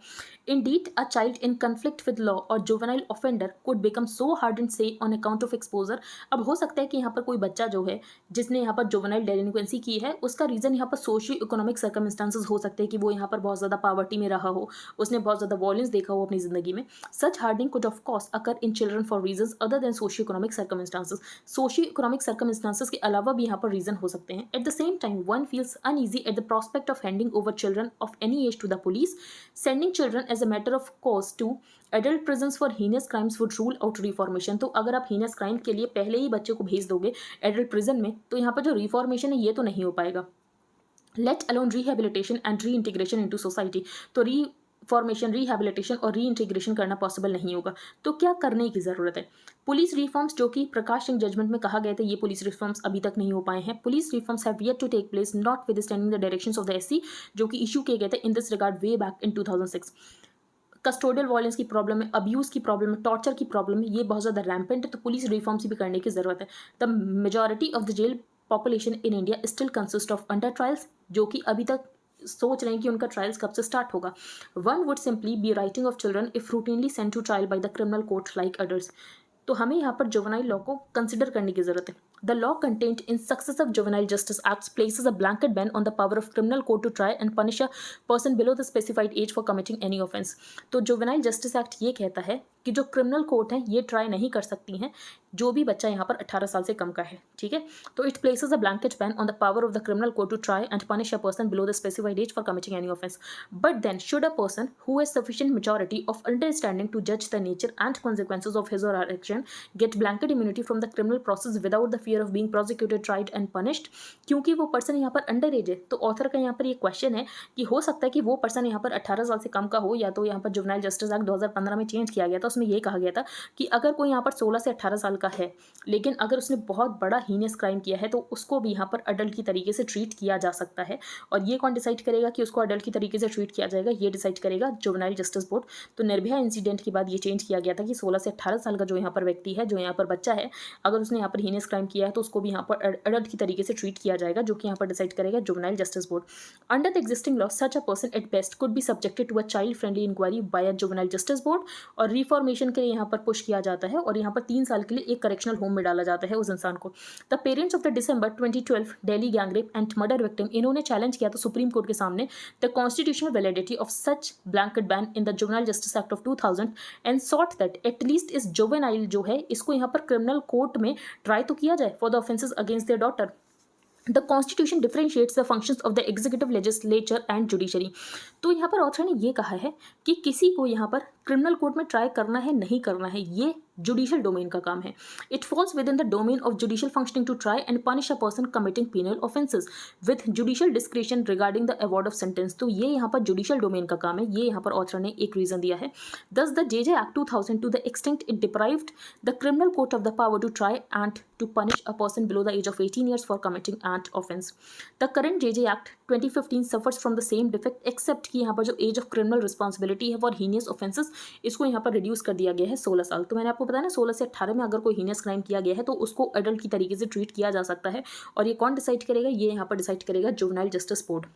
Indeed a child in conflict with law और juvenile offender could become so hard and say on account of exposure. अब हो सकता है कि यहाँ पर कोई बच्चा जो है जिसने यहाँ पर जुवेनाइल डेलिंक्वेंसी की है उसका रीज़न यहाँ पर सोशियो इकोनॉमिक सर्कमस्टांसेस हो सकते हैं कि वो यहाँ पर बहुत ज़्यादा पॉवर्टी में रहा हो, उसने बहुत ज़्यादा वॉयलेंस देखा हो अपनी ज़िंदगी में। Such hardening could of course occur in children for reasons other than socio economic circumstances. Socio economic circumstances के अलावा भी यहाँ पर रीज़न हो सकते हैं। At the same time one feels uneasy at the prospect of handing over children of any age to the police. Sending children as a matter of course to adult prisons for heinous crimes would rule out reformation. तो अगर आप हीनियस क्राइम के लिए पहले ही बच्चे को भेज दोगे एडल्ट प्रिजन में तो यहाँ पर जो रिफॉर्मेशन है ये तो नहीं हो पाएगा। Let alone rehabilitation and re integration into society. तो फॉर्मेशन, रिहैबिलिटेशन और री इंटीग्रेशन करना पॉसिबल नहीं होगा। तो क्या करने की ज़रूरत है? पुलिस रिफॉर्म्स जो कि प्रकाश सिंह जजमेंट में कहा गया था ये पुलिस रिफॉर्म्स अभी तक नहीं हो पाए हैं। Police reforms have yet to take place notwithstanding the directions of the SC जो कि इशू किए गए थे in this regard way back in 2006। Custodial violence की प्रॉब्लम है, अब्यूज़ की प्रॉब्लम है, टॉर्चर की प्रॉब्लम है, ये बहुत ज़्यादा रैम्पेंट है। तो पुलिस रिफॉर्म्स भी करने की ज़रूरत है। The majority of the jail population in India still consist of under trials जो कि अभी तक सोच रहे हैं कि उनका ट्रायल्स कब से स्टार्ट होगा। One would simply be writing off children if routinely sent to trial by the criminal court like adults. तो हमें यहाँ पर जुवेनाइल लॉ को कंसिडर करने की जरूरत है। The law content in successive juvenile justice acts places a blanket ban on the power of criminal court to try and punish a person below the specified age for committing any offence. तो जुवेनाइल जस्टिस एक्ट ये कहता है कि जो क्रिमिनल कोर्ट है ये ट्राई नहीं कर सकती हैं जो भी बच्चा यहाँ पर 18 साल से कम का है, ठीक है। तो it places a blanket ban on the power of the criminal court to try and punish a person below the specified age for committing any offence. But then should a person who has sufficient maturity of understanding to जज the nature and consequences of his or her action get blanket immunity from the criminal process without the fear of being prosecuted, tried and punished। क्योंकि वो पर्सन यहाँ पर अंडर एज है तो ऑथर का यहाँ पर ये क्वेश्चन है कि हो सकता है कि वो पर्सन यहाँ पर 18 साल से कम का हो, या तो यहाँ पर जुवेनाइल जस्टिस एक्ट 2015 में चेंज किया गया था, उसमें ये कहा गया था कि अगर कोई यहाँ पर 16 से 18 साल का है लेकिन अगर उसने बहुत बड़ा हीनियस क्राइम किया है तो उसको भी यहाँ पर अडल्ट की तरीके से ट्रीट किया जा सकता है। और ये कौन डिसाइड करेगा कि उसको अडल्ट की तरीके से ट्रीट किया जाएगा? ये डिसाइड करेगा जुवेनाइल जस्टिस बोर्ड। तो निर्भया इंसिडेंट के बाद ये चेंज किया गया था कि 16 से 18 साल का जो यहाँ पर व्यक्ति है, जो यहाँ पर बच्चा है, अगर उसने यहाँ पर हीनियस क्राइम किया है तो उसको भी यहाँ पर अडल्ट की तरीके से ट्रीट किया जाएगा, जो कि यहाँ पर डिसाइड करेगा juvenile justice board. Under the existing law such a person at best could be subjected to a child friendly inquiry by a juvenile justice board. और रिफॉर्मेशन के लिए यहाँ पर पुश किया जाता है और यहाँ पर 3 साल के लिए एक करेक्शनल होम में डाला जाता है उस इंसान को। The parents of the December 2012 Delhi gangrape and murder victim, इन्होंने चैलेंज किया था सुप्रीम कोर्ट के सामने the constitutional validity of such blanket ban in the juvenile justice act of 2000 and sought that at least इस जुवेनाइल जो है इसको यहाँ पर क्रिमिनल कोर्ट में ट्राई तो किया जाए for the offences against their daughter. The Constitution differentiates the functions of the executive, legislature and judiciary। तो यहाँ पर ऑथर ने ये कहा है कि किसी को यहाँ पर क्रिमिनल कोर्ट में ट्राई करना है नहीं करना है, ये जुडिशियल डोमेन का काम है. It falls within the domain of judicial functioning to try and punish a person committing penal offences with judicial discretion regarding the award of sentence. तो ये यहाँ पर जुडिशियल डोमेन का काम है, ये यहाँ पर ऑथर ने एक रीजन दिया है. Thus the JJ Act 2000 to the extent it deprived the criminal court of the power to try and to punish a person below the age of 18 years for committing an offense. The current JJ Act 2015 suffers from the same defect except कि यहाँ पर जो एज ऑफ क्रिमिनल रिस्पॉन्सिबिलिटी है फॉर हीनियस ऑफेंसेस, इसको यहाँ पर रिड्यूस कर दिया गया है 16 साल. तो मैंने आपको बताया ना 16 से 18 में अगर कोई हीनियस क्राइम किया गया है तो उसको एडल्ट की तरीके से ट्रीट किया जा सकता है. और ये कौन डिसाइड करेगा? ये यहाँ पर डिसाइड करेगा juvenile justice board.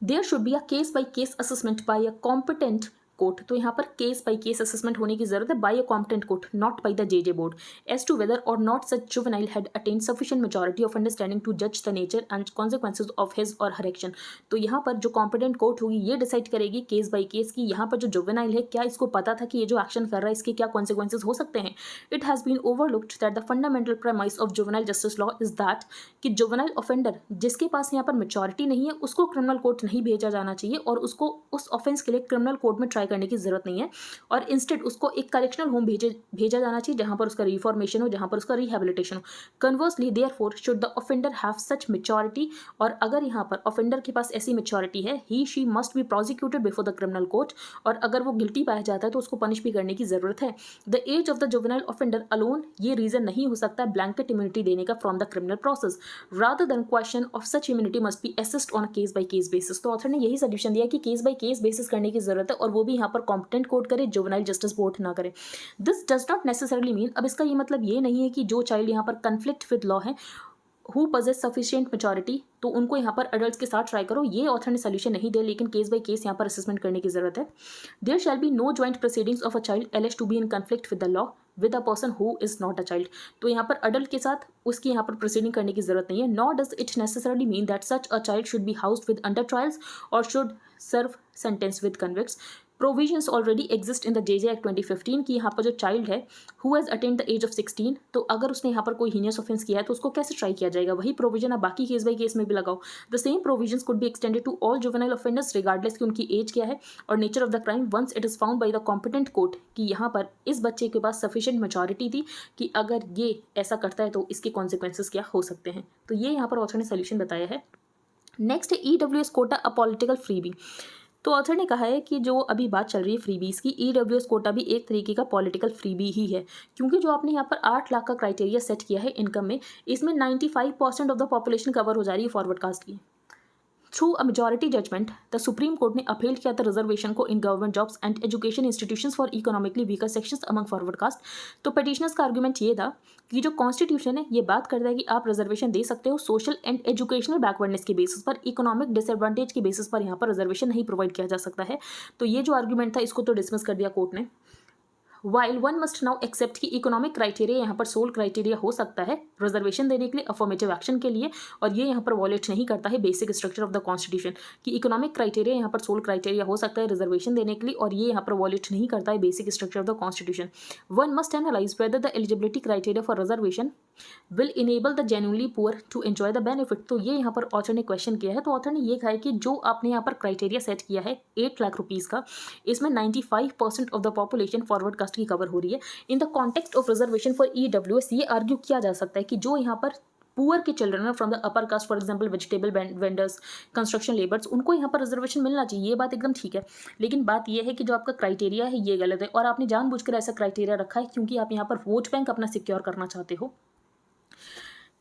There should be a case by case assessment by a competent court. तो यहाँ पर केस बाई केस असेसमेंट होने की जरूरत है by a competent court, not by the JJ board, as to whether or not such juvenile had attained sufficient majority of understanding to जज the nature and consequences of his or her action. तो यहाँ पर जो कॉम्पिटेंट कोर्ट होगी ये डिसाइड करेगी केस बाई केस की यहाँ पर जो जुवेनाइल है क्या इसको पता था कि ये जो एक्शन कर रहा है इसके क्या कॉन्सिक्वेंसेज हो सकते हैं. It has been overlooked that the fundamental premise of juvenile justice law is that कि जुवेनाइल ऑफेंडर जिसके पास यहाँ पर मेचॉरिटी नहीं है उसको क्रिमिनल कोर्ट नहीं भेजा जाना चाहिए और उसको उस ऑफेंस के लिए क्रिमिनल कोर्ट में ट्राई करने की जरूरत नहीं है और इंस्टेड उसको एक करेक्शनल होम भेजा जाना चाहिए जहां पर उसका रिफॉर्मेशन हो, जहां पर उसका रिहेबिलिटेशन हो. Conversely therefore should the offender have such maturity, और अगर यहाँ पर ऑफेंडर के पास ऐसी मेच्योरिटी है he she must be prosecuted before the criminal court, और अगर वो गिल्टी पाया जाता है तो उसको पनिश भी करने की जरूरत है. The age of the juvenile offender alone ये रीजन नहीं हो सकता ब्लैंकेट इम्यूनिटी देने का from the criminal process. Rather than question of such immunity must be assessed on a case by case basis. तो ऑथर ने यही सोल्यूशन दिया कि केस बाय केस बेसिस करने की जरूरत है और वो भी यहाँ पर कॉम्पिटेंट कोर्ट करे, जुवेनाइल जस्टिस बोर्ड ना करे. This does not necessarily mean, अब इसका ये मतलब ये नहीं है कि जो चाइल्ड यहाँ पर कन्फ्लिक्ट विद लॉ है हु पजेस सफिशिएंट मेचॉरिटी तो उनको यहाँ पर अडल्ट के साथ ट्राई करो, ये ऑथर ने सोल्यूशन नहीं दिया, लेकिन केस बाय केस यहाँ पर असेसमेंट करने की जरूरत है. There shall be no joint proceedings of a child alleged to be in conflict with the law with a person who is not a child. तो यहाँ पर अडल्ट के साथ उसकी यहाँ पर प्रोसीडिंग करने की जरूरत नहीं है. Not does it necessarily mean that such a child should be housed with under trials or should serve sentence with convicts. Provisions already exist in the JJ Act 2015 की यहाँ पर जो चाइल्ड है who has attained the age of 16, तो अगर उसने यहाँ पर कोई हीनियस ऑफेंस किया है तो उसको कैसे ट्राई किया जाएगा, वही प्रोविजन आप बाकी केस बाई केस में भी लगाओ. The same provisions could be extended to all juvenile offenders regardless कि उनकी एज क्या है और nature of the crime once it is found by the competent court कि यहाँ पर इस बच्चे के पास सफिशिएंट मेचॉरिटी थी कि अगर ये ऐसा करता है तो इसके कॉन्सिक्वेंसेस क्या हो सकते हैं. तो ये यहाँ पर ऑथर ने सोल्यूशन बताया है. नेक्स्ट है EWS quota a political freebie. तो ऑथर ने कहा है कि जो अभी बात चल रही है फ्रीबीज की, EWS कोटा भी एक तरीके का पॉलिटिकल फ्रीबी ही है, क्योंकि जो आपने यहाँ पर 8 लाख का क्राइटेरिया सेट किया है इनकम में, इसमें 95% ऑफ द पॉपुलेशन कवर हो जा रही है फॉरवर्ड कास्ट की. Through a majority judgment the Supreme Court ने अपील किया था रिजर्वेशन को in government jobs and education institutions for economically weaker sections among forward caste. तो पिटिशनर्स का आर्गुमेंट ये था कि जो कॉन्स्टिट्यूशन है ये बात करता है कि आप रिजर्वेशन दे सकते हो सोशल एंड एजुकेशनल बैकवर्डनेस के बेसिस पर, इकोनॉमिक डिसएडवांटेज के बेसिस पर यहाँ पर रिजर्वेशन नहीं प्रोवाइड किया जा सकता है. तो ये जो आर्गुमेंट था इसको तो डिसमिस कर दिया कोर्ट ने. While one must now accept कि इकोनॉमिक क्राइटेरिया यहाँ पर सोल क्राइटेरिया हो सकता है रिजर्वेशन देने के लिए, अफर्मेटिव एक्शन के लिए, और ये यहाँ पर वॉलेट नहीं करता है basic structure of the constitution कि इकोनॉमिक क्राइटेरिया यहाँ पर सोल क्राइटेरिया हो सकता है रिजर्वेशन देने के लिए, और ये यहाँ पर वॉलेट नहीं करता है basic structure of the constitution. One must analyse whether the eligibility criteria for reservation will enable the genuinely poor to enjoy the benefit. तो ये यहाँ पर ऑथर ने क्वेश्चन किया है. तो ऑथर ने ये कहा है कि जो आपने यहाँ पर क्राइटेरिया सेट किया है 8 लाख रुपीज़ का, इसमें 95% of the population forward caste की कवर हो रही है. In the context of reservation for EWS ये आर्ग्यू किया जा सकता है कि जो यहाँ पर पुअर के children from the upper caste, for example vegetable vendors, construction labours, उनको यहाँ पर रिजर्वेशन मिलना चाहिए, ये बात एकदम ठीक है. लेकिन बात यह है कि जो आपका क्राइटेरिया है ये गलत है, और आपने जानबूझकर ऐसा क्राइटेरिया रखा है क्योंकि आप यहाँ पर वोट बैंक अपना सिक्योर करना चाहते हो.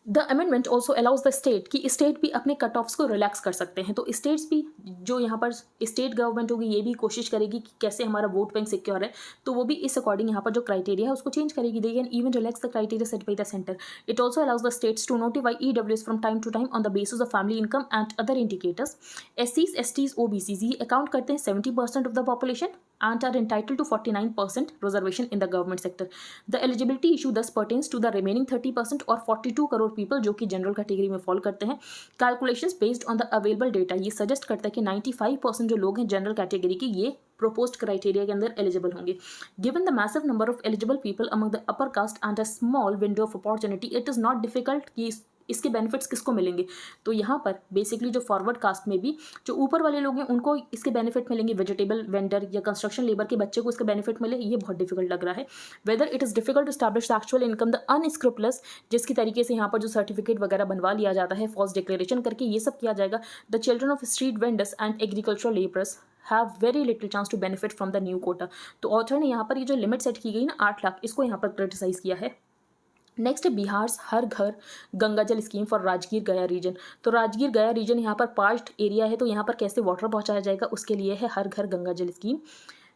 The amendment also allows the state कि स्टेट भी अपने कट ऑफ्स को रिलैक्स कर सकते हैं. तो स्टेट्स भी, जो यहाँ पर स्टेट गवर्नमेंट होगी ये भी कोशिश करेगी कि कैसे हमारा वोट बैंक सिक्योर है, तो वो भी इस अकॉर्डिंग यहाँ पर जो क्राइटेरिया है उसको चेंज करेगी. They can even relax the criteria set by the centre. It also allows the states to notify EWS from time to time on the basis of family income and other indicators. SCs, STs, OBCs ये अकाउंट करते हैं 70% of the population and are entitled to 49% reservation in the government sector. The eligibility issue thus pertains to the remaining 30% और 42 करोड़ people जो कि जनरल कैटेगरी में फॉल करते हैं. Calculations based on the available data ये सजेस्ट करता है कि 95% जो लोग हैं जनरल कैटेगरी के ये proposed criteria के अंदर एलिजिबल होंगे. Given the massive number of eligible people among the upper caste and a small window of opportunity, it is not difficult कि इसके बेनिफिट्स किसको मिलेंगे? तो यहाँ पर बेसिकली जो फॉरवर्ड कास्ट में भी जो ऊपर वाले लोग हैं उनको इसके बेनिफिट मिलेंगे, वेजिटेबल वेंडर या कंस्ट्रक्शन लेबर के बच्चे को इसके बेनिफिट मिले, ये बहुत डिफिकल्ट लग रहा है। Whether it is difficult to establish the actual income the unscrupulous, जिसकी तरीके से यहाँ पर जो सर्टिफिकेट वगैरह बनवा लिया जाता है फॉल्स डिक्लेरेशन करके, ये सब किया जाएगा। The children of street vendors and agricultural labourers have very little chance to benefit from the new quota. तो ऑथर ने यहाँ पर ये जो लिमिट सेट की गई ना 8 लाख, इसको यहाँ पर क्रिटिसाइज किया है। नेक्स्ट है बिहार हर घर गंगा जल स्कीम फॉर राजगीर गया रीजन। तो राजगीर गया रीजन यहाँ पर पार्च्ड एरिया है, तो यहाँ पर कैसे वाटर पहुँचाया जाएगा उसके लिए है हर घर गंगा जल स्कीम,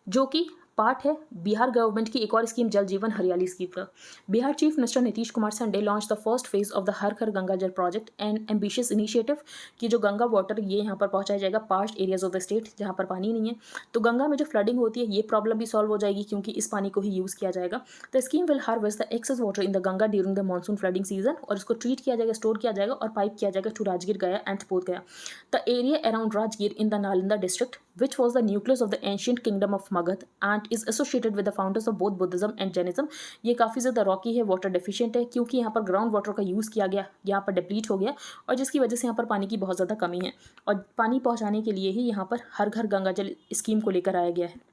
जो कि पार्ट है बिहार गवर्नमेंट की एक और स्कीम जल जीवन हरियाली स्कीम का। Bihar chief minister Nitish Kumar Sunday launch the first phase of the Har Ghar Ganga जल प्रोजेक्ट एंड एम्बिशियस इनिशिएटिव कि जो गंगा वाटर ये यहाँ पर पहुँचाया जाएगा parch areas of the state जहाँ पर पानी नहीं है। तो गंगा में जो फ्लडिंग होती है ये प्रॉब्लम भी सॉल्व हो जाएगी क्योंकि इस पानी को ही यूज़ किया जाएगा। The scheme will harvest the excess water in the Ganga during the monsoon flooding season, और इसको ट्रीट किया जाएगा, स्टोर किया जाएगा और पाइप किया जाएगा टू राजगीर गया एंड बोध गया। The area around Rajgir in the Nalanda district which was the nucleus of the ancient kingdom of Magध and is associated with the founders of both Buddhism and Jainism। ये काफ़ी ज़्यादा रॉकी है, वाटर डेफिशिएंट है क्योंकि यहाँ पर ग्राउंड वाटर का यूज़ किया गया, यहाँ पर डिप्लीट हो गया और जिसकी वजह से यहाँ पर पानी की बहुत ज़्यादा कमी है और पानी पहुँचाने के लिए ही यहाँ पर हर घर गंगा जल स्कीम को लेकर आया गया है।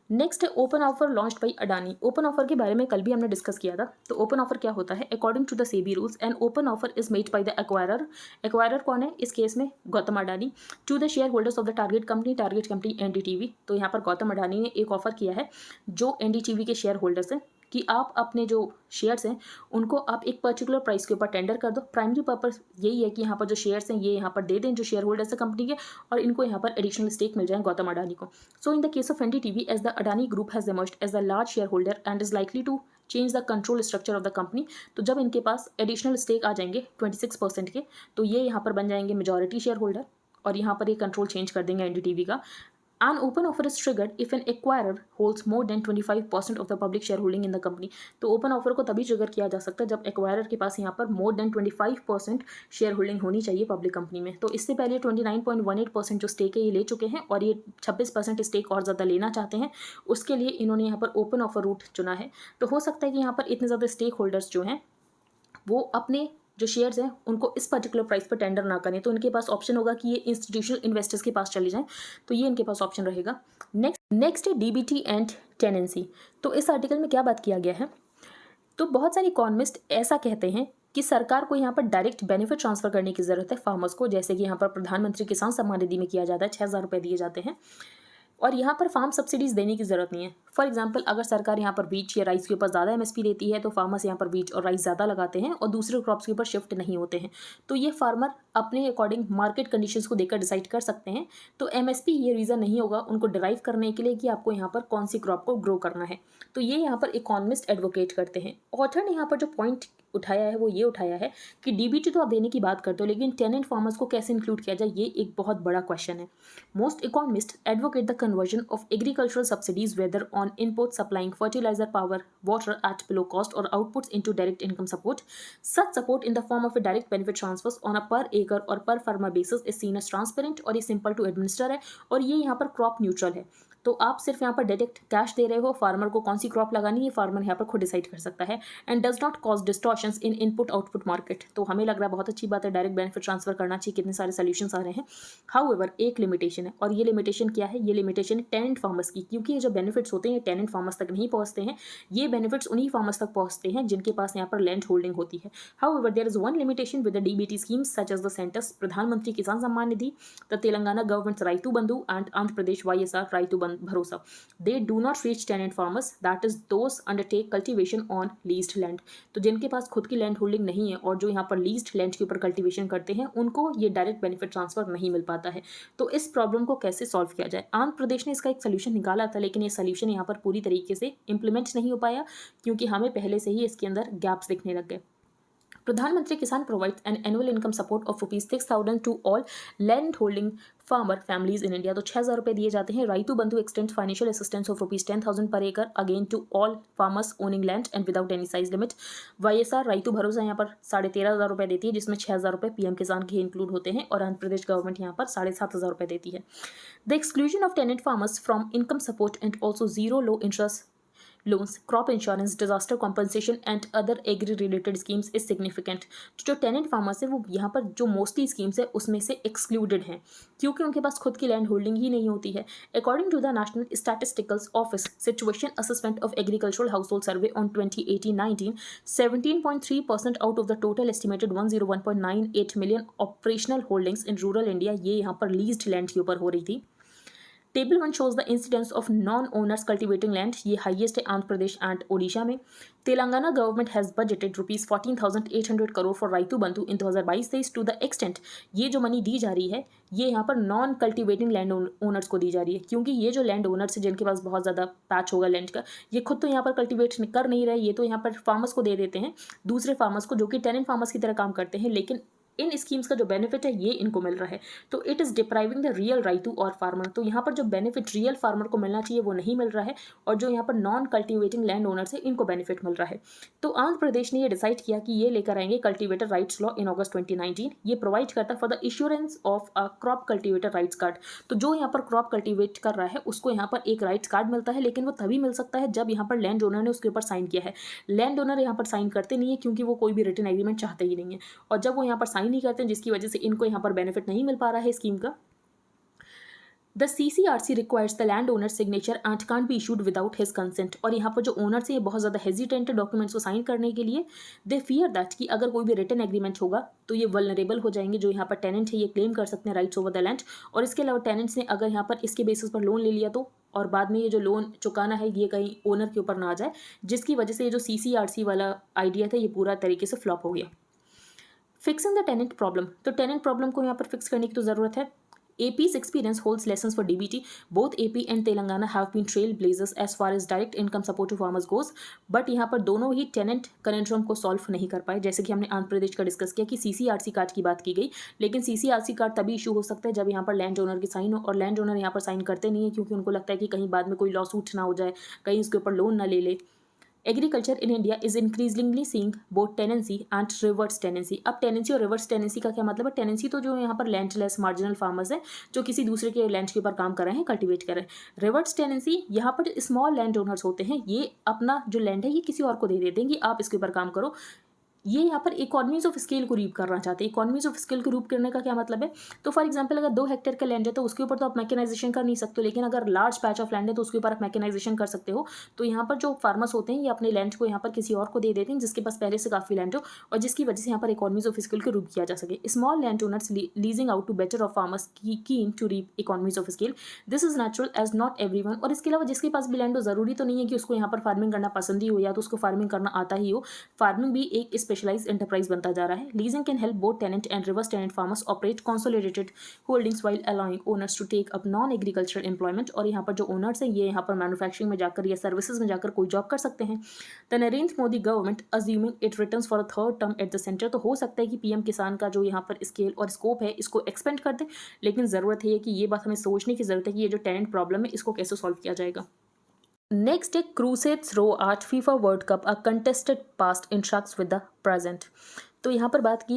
नेक्स्ट है open offer launched by Adani. Open offer के बारे में कल भी हमने डिस्कस किया था। तो ओपन ऑफर क्या होता है? According to the SEBI rules an open offer is made by the acquirer. Acquirer कौन है इस केस में? Gautam Adani. To the share holders of the target company NDTV. तो यहाँ पर गौतम अडानी ने एक ऑफर किया है जो एनडीटीवी के शेयर होल्डर्स हैं कि आप अपने जो शेयर्स हैं उनको आप एक पर्टिकुलर प्राइस के ऊपर टेंडर कर दो। प्राइमरी पर्पस यही है कि यहाँ पर जो शेयर्स हैं ये यहाँ पर दे दें जो शेयर होल्डर्स हैं कंपनी के, और इनको यहाँ पर एडिशनल स्टेक मिल जाए गौतम अडानी को। So in the case of NDTV as the Adani group has emerged as a large shareholder and is likely to change the control structure of the company। तो जब इनके पास एडिशनल स्टेक आ जाएंगे 26% के, तो ये यहाँ पर बन जाएंगे मेजॉरिटी शेयर होल्डर और यहाँ पर ये कंट्रोल चेंज कर देंगे एनडीटीवी का। An open offer is triggered if an acquirer holds more than 25% of the public shareholding in the company। तो ओपन ऑफर को तभी ट्रिगर किया जा सकता है जब एक्वायरर के पास यहाँ पर मोर देन 25% शेयर होल्डिंग होनी चाहिए पब्लिक कंपनी में। तो इससे पहले 29.18% जो स्टेक है ये ले चुके हैं और ये 26% स्टेक और ज़्यादा लेना चाहते हैं, उसके लिए इन्होंने यहाँ पर ओपन ऑफर रूट चुना है। तो हो सकता है कि यहाँ पर इतने ज़्यादा स्टेक होल्डर्स जो हैं वो अपने जो शेयर्स हैं उनको इस पर्टिकुलर प्राइस पर टेंडर ना करें, तो इनके पास ऑप्शन होगा कि ये इंस्टीट्यूशनल इन्वेस्टर्स के पास चले जाएं, तो ये इनके पास ऑप्शन रहेगा। नेक्स्ट है डीबीटी एंड टेनेंसी। तो इस आर्टिकल में क्या बात किया गया है? तो बहुत सारे इकोनॉमिस्ट ऐसा कहते हैं कि सरकार को यहाँ पर डायरेक्ट बेनिफिट ट्रांसफर करने की ज़रूरत है फार्मर्स को, जैसे कि यहाँ पर प्रधानमंत्री किसान सम्मान निधि में किया जाता है, 6,000 रुपये दिए जाते हैं और यहाँ पर फार्म सब्सिडीज़ देने की ज़रूरत नहीं है। फॉर एग्जांपल अगर सरकार यहाँ पर वीट या राइस के ऊपर ज़्यादा एमएसपी देती है तो फार्मर्स यहाँ पर वीट और राइस ज़्यादा लगाते हैं और दूसरे क्रॉप्स के ऊपर शिफ्ट नहीं होते हैं। तो ये फार्मर अपने अकॉर्डिंग मार्केट कंडीशंस को देखकर डिसाइड कर सकते हैं। तो एमएसपी ये रीज़न नहीं होगा उनको डिराइव करने के लिए कि आपको यहाँ पर कौन सी क्रॉप को ग्रो करना है। तो ये यहाँ पर इकोनॉमिस्ट एडवोकेट करते हैं। ऑथर ने यहाँ पर जो पॉइंट उठाया है वो ये उठाया है कि डीबीटी तो आप देने की बात करते हो लेकिन टेनेंट फार्मर्स को कैसे इंक्लूड किया जाए, ये एक बहुत बड़ा क्वेश्चन है। Most economist advocate the conversion of agricultural subsidies whether on input supplying fertiliser power water at below cost or outputs into direct income support. Such support in the form of a direct benefit transfers on a per acre or per farmer basis is seen as transparent और ये सिंपल टू एडमिनिस्टर है और ये यहाँ पर क्रॉप न्यूट्रल है। तो आप सिर्फ यहाँ पर डायरेक्ट कैश दे रहे हो, फार्मर को कौन सी क्रॉप लगानी है फार्मर यहाँ पर खुद डिसाइड कर सकता है। And does not cause distortions in input output market. तो हमें लग रहा है बहुत अच्छी बात है, डायरेक्ट बेनिफिट ट्रांसफर करना चाहिए, कितने सारे सोल्यूशंस आ रहे हैं। हाउएवर एक लिमिटेशन है और ये लिमिटेशन क्या है? ये लिमिटेशन है टेनेंट फार्मर्स की, क्योंकि ये जो बेनिफिट्स होते हैं ये टेनेंट फार्मर्स तक नहीं पहुँचते हैं। ये बेनिफिट्स उन्हीं फार्मर्स तक पहुँचते हैं जिनके पास यहाँ पर लैंड होल्डिंग होती है। However there is one limitation with the DBT schemes such as the centre's Pradhan Mantri Kisan Samman Nidhi, the Telangana government Rythu Bandhu and Andhra Pradesh YSR Rythu Bharosa. They do not reach tenant farmers, that is those undertake cultivation on leased land। तो जिनके पास खुद की लैंड होल्डिंग नहीं है और जो यहाँ पर लीज्ड लैंड के ऊपर कल्टीवेशन करते हैं उनको ये डायरेक्ट बेनिफिट ट्रांसफर नहीं मिल पाता है। तो इस प्रॉब्लम को कैसे सॉल्व किया जाए? आंध्र प्रदेश ने इसका एक सोल्यूशन निकाला था लेकिन ये सोल्यूशन यहाँ पर पूरी तरीके से इंप्लीमेंट नहीं हो पाया क्योंकि हमें पहले से ही इसके अंदर गैप्स दिखने लग गए। Pradhan Mantri Kisan provides an annual income support of ₹6,000 to all land holding farmer families in India. तो 6,000 रुपये दिए जाते हैं। राइतु बंधु extend financial assistance of ₹10,000 per acre again to all farmers owning land and without any size limit. YSR Rythu Bharosa यहाँ पर 13,500 रुपये देती है जिसमें 6,000 रुपये पीएम किसान के इंक्लूड होते हैं और आंध्र प्रदेश गवर्नमेंट यहाँ पर 7,500 रुपये देती है। The exclusion of tenant farmers from income support and also zero low loans, crop insurance, disaster compensation and other agri-related schemes is significant. तो जो टेनेंट फार्मर्स है वो यहाँ पर जो मोस्टली स्कीम्स है उसमें से एक्सक्लूडेड हैं क्योंकि उनके पास खुद की लैंड होल्डिंग ही नहीं होती है. According to the National Statistical Office Situation Assessment of Agricultural Household Survey on 2018-19, 17.3% out of the total estimated 101.98 million operational holdings in rural India ये यहाँ पर लीज्ड लैंड के ऊपर हो रही थी. Table 1 shows the incidence of non-owners cultivating land. ये हाईएस्ट है आंध्र प्रदेश एंड ओडिशा में. Telangana government has budgeted ₹14,800 crore for Rythu Bandhu in 2022-23 to the extent. ये जो मनी दी जा रही है ये यहाँ पर नॉन कल्टिवेटिंग लैंड ओनर्स को दी जा रही है क्योंकि ये जो लैंड ओनर्स है जिनके पास बहुत ज़्यादा पैच होगा लैंड का ये खुद तो यहाँ पर कल्टिवेट कर नहीं रहे, ये तो यहाँ पर फार्मर्स को दे देते हैं, दूसरे फार्मर्स को जो कि टेनेंट फार्मर्स की तरह काम करते हैं, लेकिन इन स्कीम्स का जो बेनिफिट है ये इनको मिल रहा है. तो it is depriving the real rythu or farmer. तो यहाँ पर जो बेनिफिट रियल फार्मर को मिलना चाहिए वो नहीं मिल रहा है और जो यहाँ पर नॉन कल्टिवेटिंग लैंड ओनर्स है इनको बेनिफिट मिल रहा है. तो आंध्र प्रदेश ने ये डिसाइड किया कि ये लेकर आएंगे कल्टिवेटर राइट्स लॉ इन अगस्त 2019. ये प्रोवाइड करता है for the insurance of a crop cultivator rights card. तो जो यहाँ पर क्रॉप कल्टिवेट कर रहा है उसको यहाँ पर एक राइट्स कार्ड मिलता है, लेकिन वो तभी मिल सकता है जब यहाँ पर लैंड ओनर ने उसके ऊपर साइन किया है. लैंड ओनर यहाँ पर साइन करते नहीं है क्योंकि वो कोई भी रिटन एग्रीमेंट चाहते ही नहीं है और जब वो यहाँ पर साइन नहीं करते हैं जिसकी वजह से इनको यहाँ पर बेनिफिट नहीं मिल पा रहा है स्कीम का. The CCRC requires the land owner signature and can't be issued without his consent. और यहाँ पर जो ओनर्स है ये बहुत ज़्यादा हेजिटेंट है डॉक्यूमेंट्स को साइन करने के लिए. दे फियर दैट कि अगर कोई भी रिटन एग्रीमेंट होगा तो ये वल्नरेबल हो जाएंगे. जो यहाँ पर टेनेंट है ये क्लेम कर सकते हैं राइट्स ओवर द लैंड. और इसके अलावा टेनेंट्स ने अगर यहाँ पर इसके बेसिस पर लोन ले लिया तो और बाद में ये जो लोन चुकाना है ये कहीं ओनर के ऊपर ना आ जाए, जिसकी वजह से ये जो CCRC वाला आइडिया था ये पूरा तरीके से फ्लॉप हो गया. Fixing the tenant problem. तो टेनेंट प्रॉब्लम को यहाँ पर फिक्स करने की तो ज़रूरत है. AP's experience holds lessons for DBT. Both AP and Telangana have been trailblazers as far as direct income support to farmers goes. But यहाँ पर दोनों ही टेनेंट कनेंड्रम को सॉल्व नहीं कर पाए. जैसे कि हमने आंध्र प्रदेश का डिस्कस किया कि CCRC कार्ड की बात की गई, लेकिन CCRC कार्ड तभी इशू हो सकता है जब यहाँ पर लैंड ओनर की साइन हो और लैंड ओनर यहाँ पर साइन करते नहीं है क्योंकि उनको लगता है कि कहीं बाद में कोई लॉ सूट ना हो जाए, कहीं उसके ऊपर लोन ना ले ले. Agriculture in India is increasingly seeing both tenancy and reverse tenancy. अब टेनेंसी और रिवर्स टेनेंसी का क्या मतलब है? टेनेंसी तो जो यहाँ पर लैंडलेस मार्जिनल फार्मर्स हैं जो किसी दूसरे के लैंड के ऊपर काम कर रहे हैं, कल्टिवेट कर रहे हैं. रिवर्स टेनेंसी यहाँ पर स्मॉल लैंड ओनर्स होते हैं, ये अपना जो लैंड है ये किसी और को दे देते हैं कि आप इसके ऊपर काम करो. ये यहाँ पर इकोनॉमीज ऑफ स्केल को रीप करना चाहते हैं. इकोनॉमीज ऑफ स्केल को रीप करने का क्या मतलब है? तो फॉर एग्जांपल अगर 2 हेक्टेयर का लैंड है तो उसके ऊपर तो आप मैकेनाइजेशन कर नहीं सकते, लेकिन अगर लार्ज पैच ऑफ लैंड है तो उसके ऊपर आप मैकेनाइजेशन कर सकते हो. तो यहाँ पर जो फार्मर्स होते हैं ये अपने लैंड को यहाँ पर किसी और को दे देते हैं जिसके पास पहले से काफ़ी लैंड हो और जिसकी वजह से यहाँ पर इकोनॉमीज ऑफ स्केल को रीप किया जा सके. Small land owners leasing out to better off farmers keen to reap economies of scale. This is natural as not everyone. और इसके अलावा जिसके पास भी लैंड हो ज़रूरी तो नहीं है कि उसको यहाँ पर फार्मिंग करना पसंद ही हो या तो उसको फार्मिंग करना आता ही हो. फार्मिंग भी एक स्पेशलाइज एंटरप्राइज बनता जा रहा है. Leasing can help both tenant and reverse tenant farmers operate consolidated holdings while allowing owners to take up non agricultural employment. और यहाँ पर जो ओनर्स हैं ये यहाँ पर मैन्युफैक्चरिंग में जाकर या सर्विसेज में जाकर कोई जॉब कर सकते हैं. The Narendra Modi government assuming it returns for a third term at the centre. तो हो सकता है कि PM किसान का जो यहाँ पर स्केल और स्कोप है इसको एक्सपेंड कर दे, लेकिन ज़रूरत है कि ये बात हमें सोचने की ज़रूरत है कि ये जो टेनेंट प्रॉब्लम है इसको कैसे सॉल्व किया जाएगा. नेक्स्ट है crusades row at FIFA World Cup a contested past interacts with the present. तो यहाँ पर बात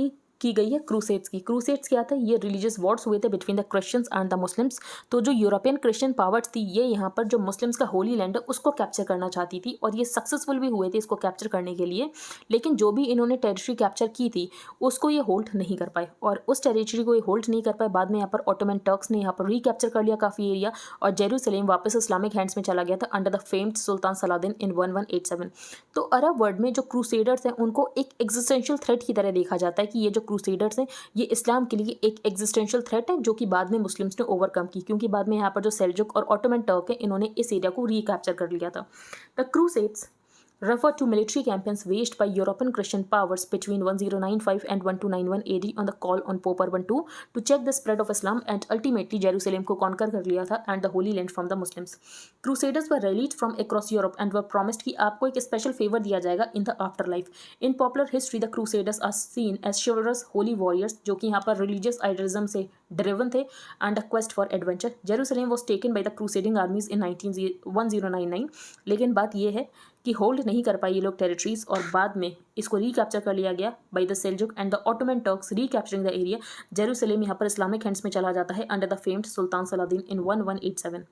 की गई है क्रूसेड्स की. क्रूसेड्स क्या था? ये रिलीजियस वॉर्स हुए थे between the Christians and the Muslims. तो जो यूरोपियन क्रिश्चियन पावर्स थी ये यहाँ पर जो मुस्लिम्स का होली लैंड है उसको कैप्चर करना चाहती थी और ये सक्सेसफुल भी हुए थे इसको कैप्चर करने के लिए. लेकिन जो भी इन्होंने टेरिटरी कैप्चर की थी उसको ये होल्ड नहीं कर पाए और उस टेरिटरी को ये होल्ड नहीं कर पाए. बाद में यहाँ पर ऑटोमन टर्क्स ने यहाँ पर रिकैप्चर कर लिया काफ़ी एरिया और जेरूसलेम वापस इस्लामिक हैंड्स में चला गया था under the famed sultan Saladin in 1187. तो अरब वर्ल्ड में जो क्रूसेडर्स हैं उनको एक एग्जिस्टेंशियल थ्रेट की तरह देखा जाता है कि ये जो क्रूसेडर्स हैं ये इस्लाम के लिए एक एग्जिस्टेंशियल थ्रेट है जो कि बाद में मुस्लिम्स ने ओवरकम की क्योंकि बाद में यहाँ पर जो सेल्जुक और ऑटोमन टर्क है इन्होंने इस एरिया को रिकैप्चर कर लिया था. The crusades refer to military campaigns waged by European Christian powers between 1095 and 1291 AD on the call on Pope Urban II to check the spread of Islam and ultimately Jerusalem को conquer कर लिया था and the Holy Land from the Muslims. Crusaders were rallied from across Europe and were promised कि आपको एक special favor दिया जाएगा in the afterlife. In popular history, the Crusaders are seen as chivalrous holy warriors जो कि यहाँ पर religious idealism से driven थे and a quest for adventure. Jerusalem was taken by the crusading armies in 1099. लेकिन बात ये है कि होल्ड नहीं कर पाई ये लोग टेरिटरीज और बाद में इसको रिकैप्चर कर लिया गया by the Seljuk and the Ottoman Turks recapturing the area. Jerusalem यहाँ पर इस्लामिक हैंड्स में चला जाता है under the famed sultan Saladin in 1187.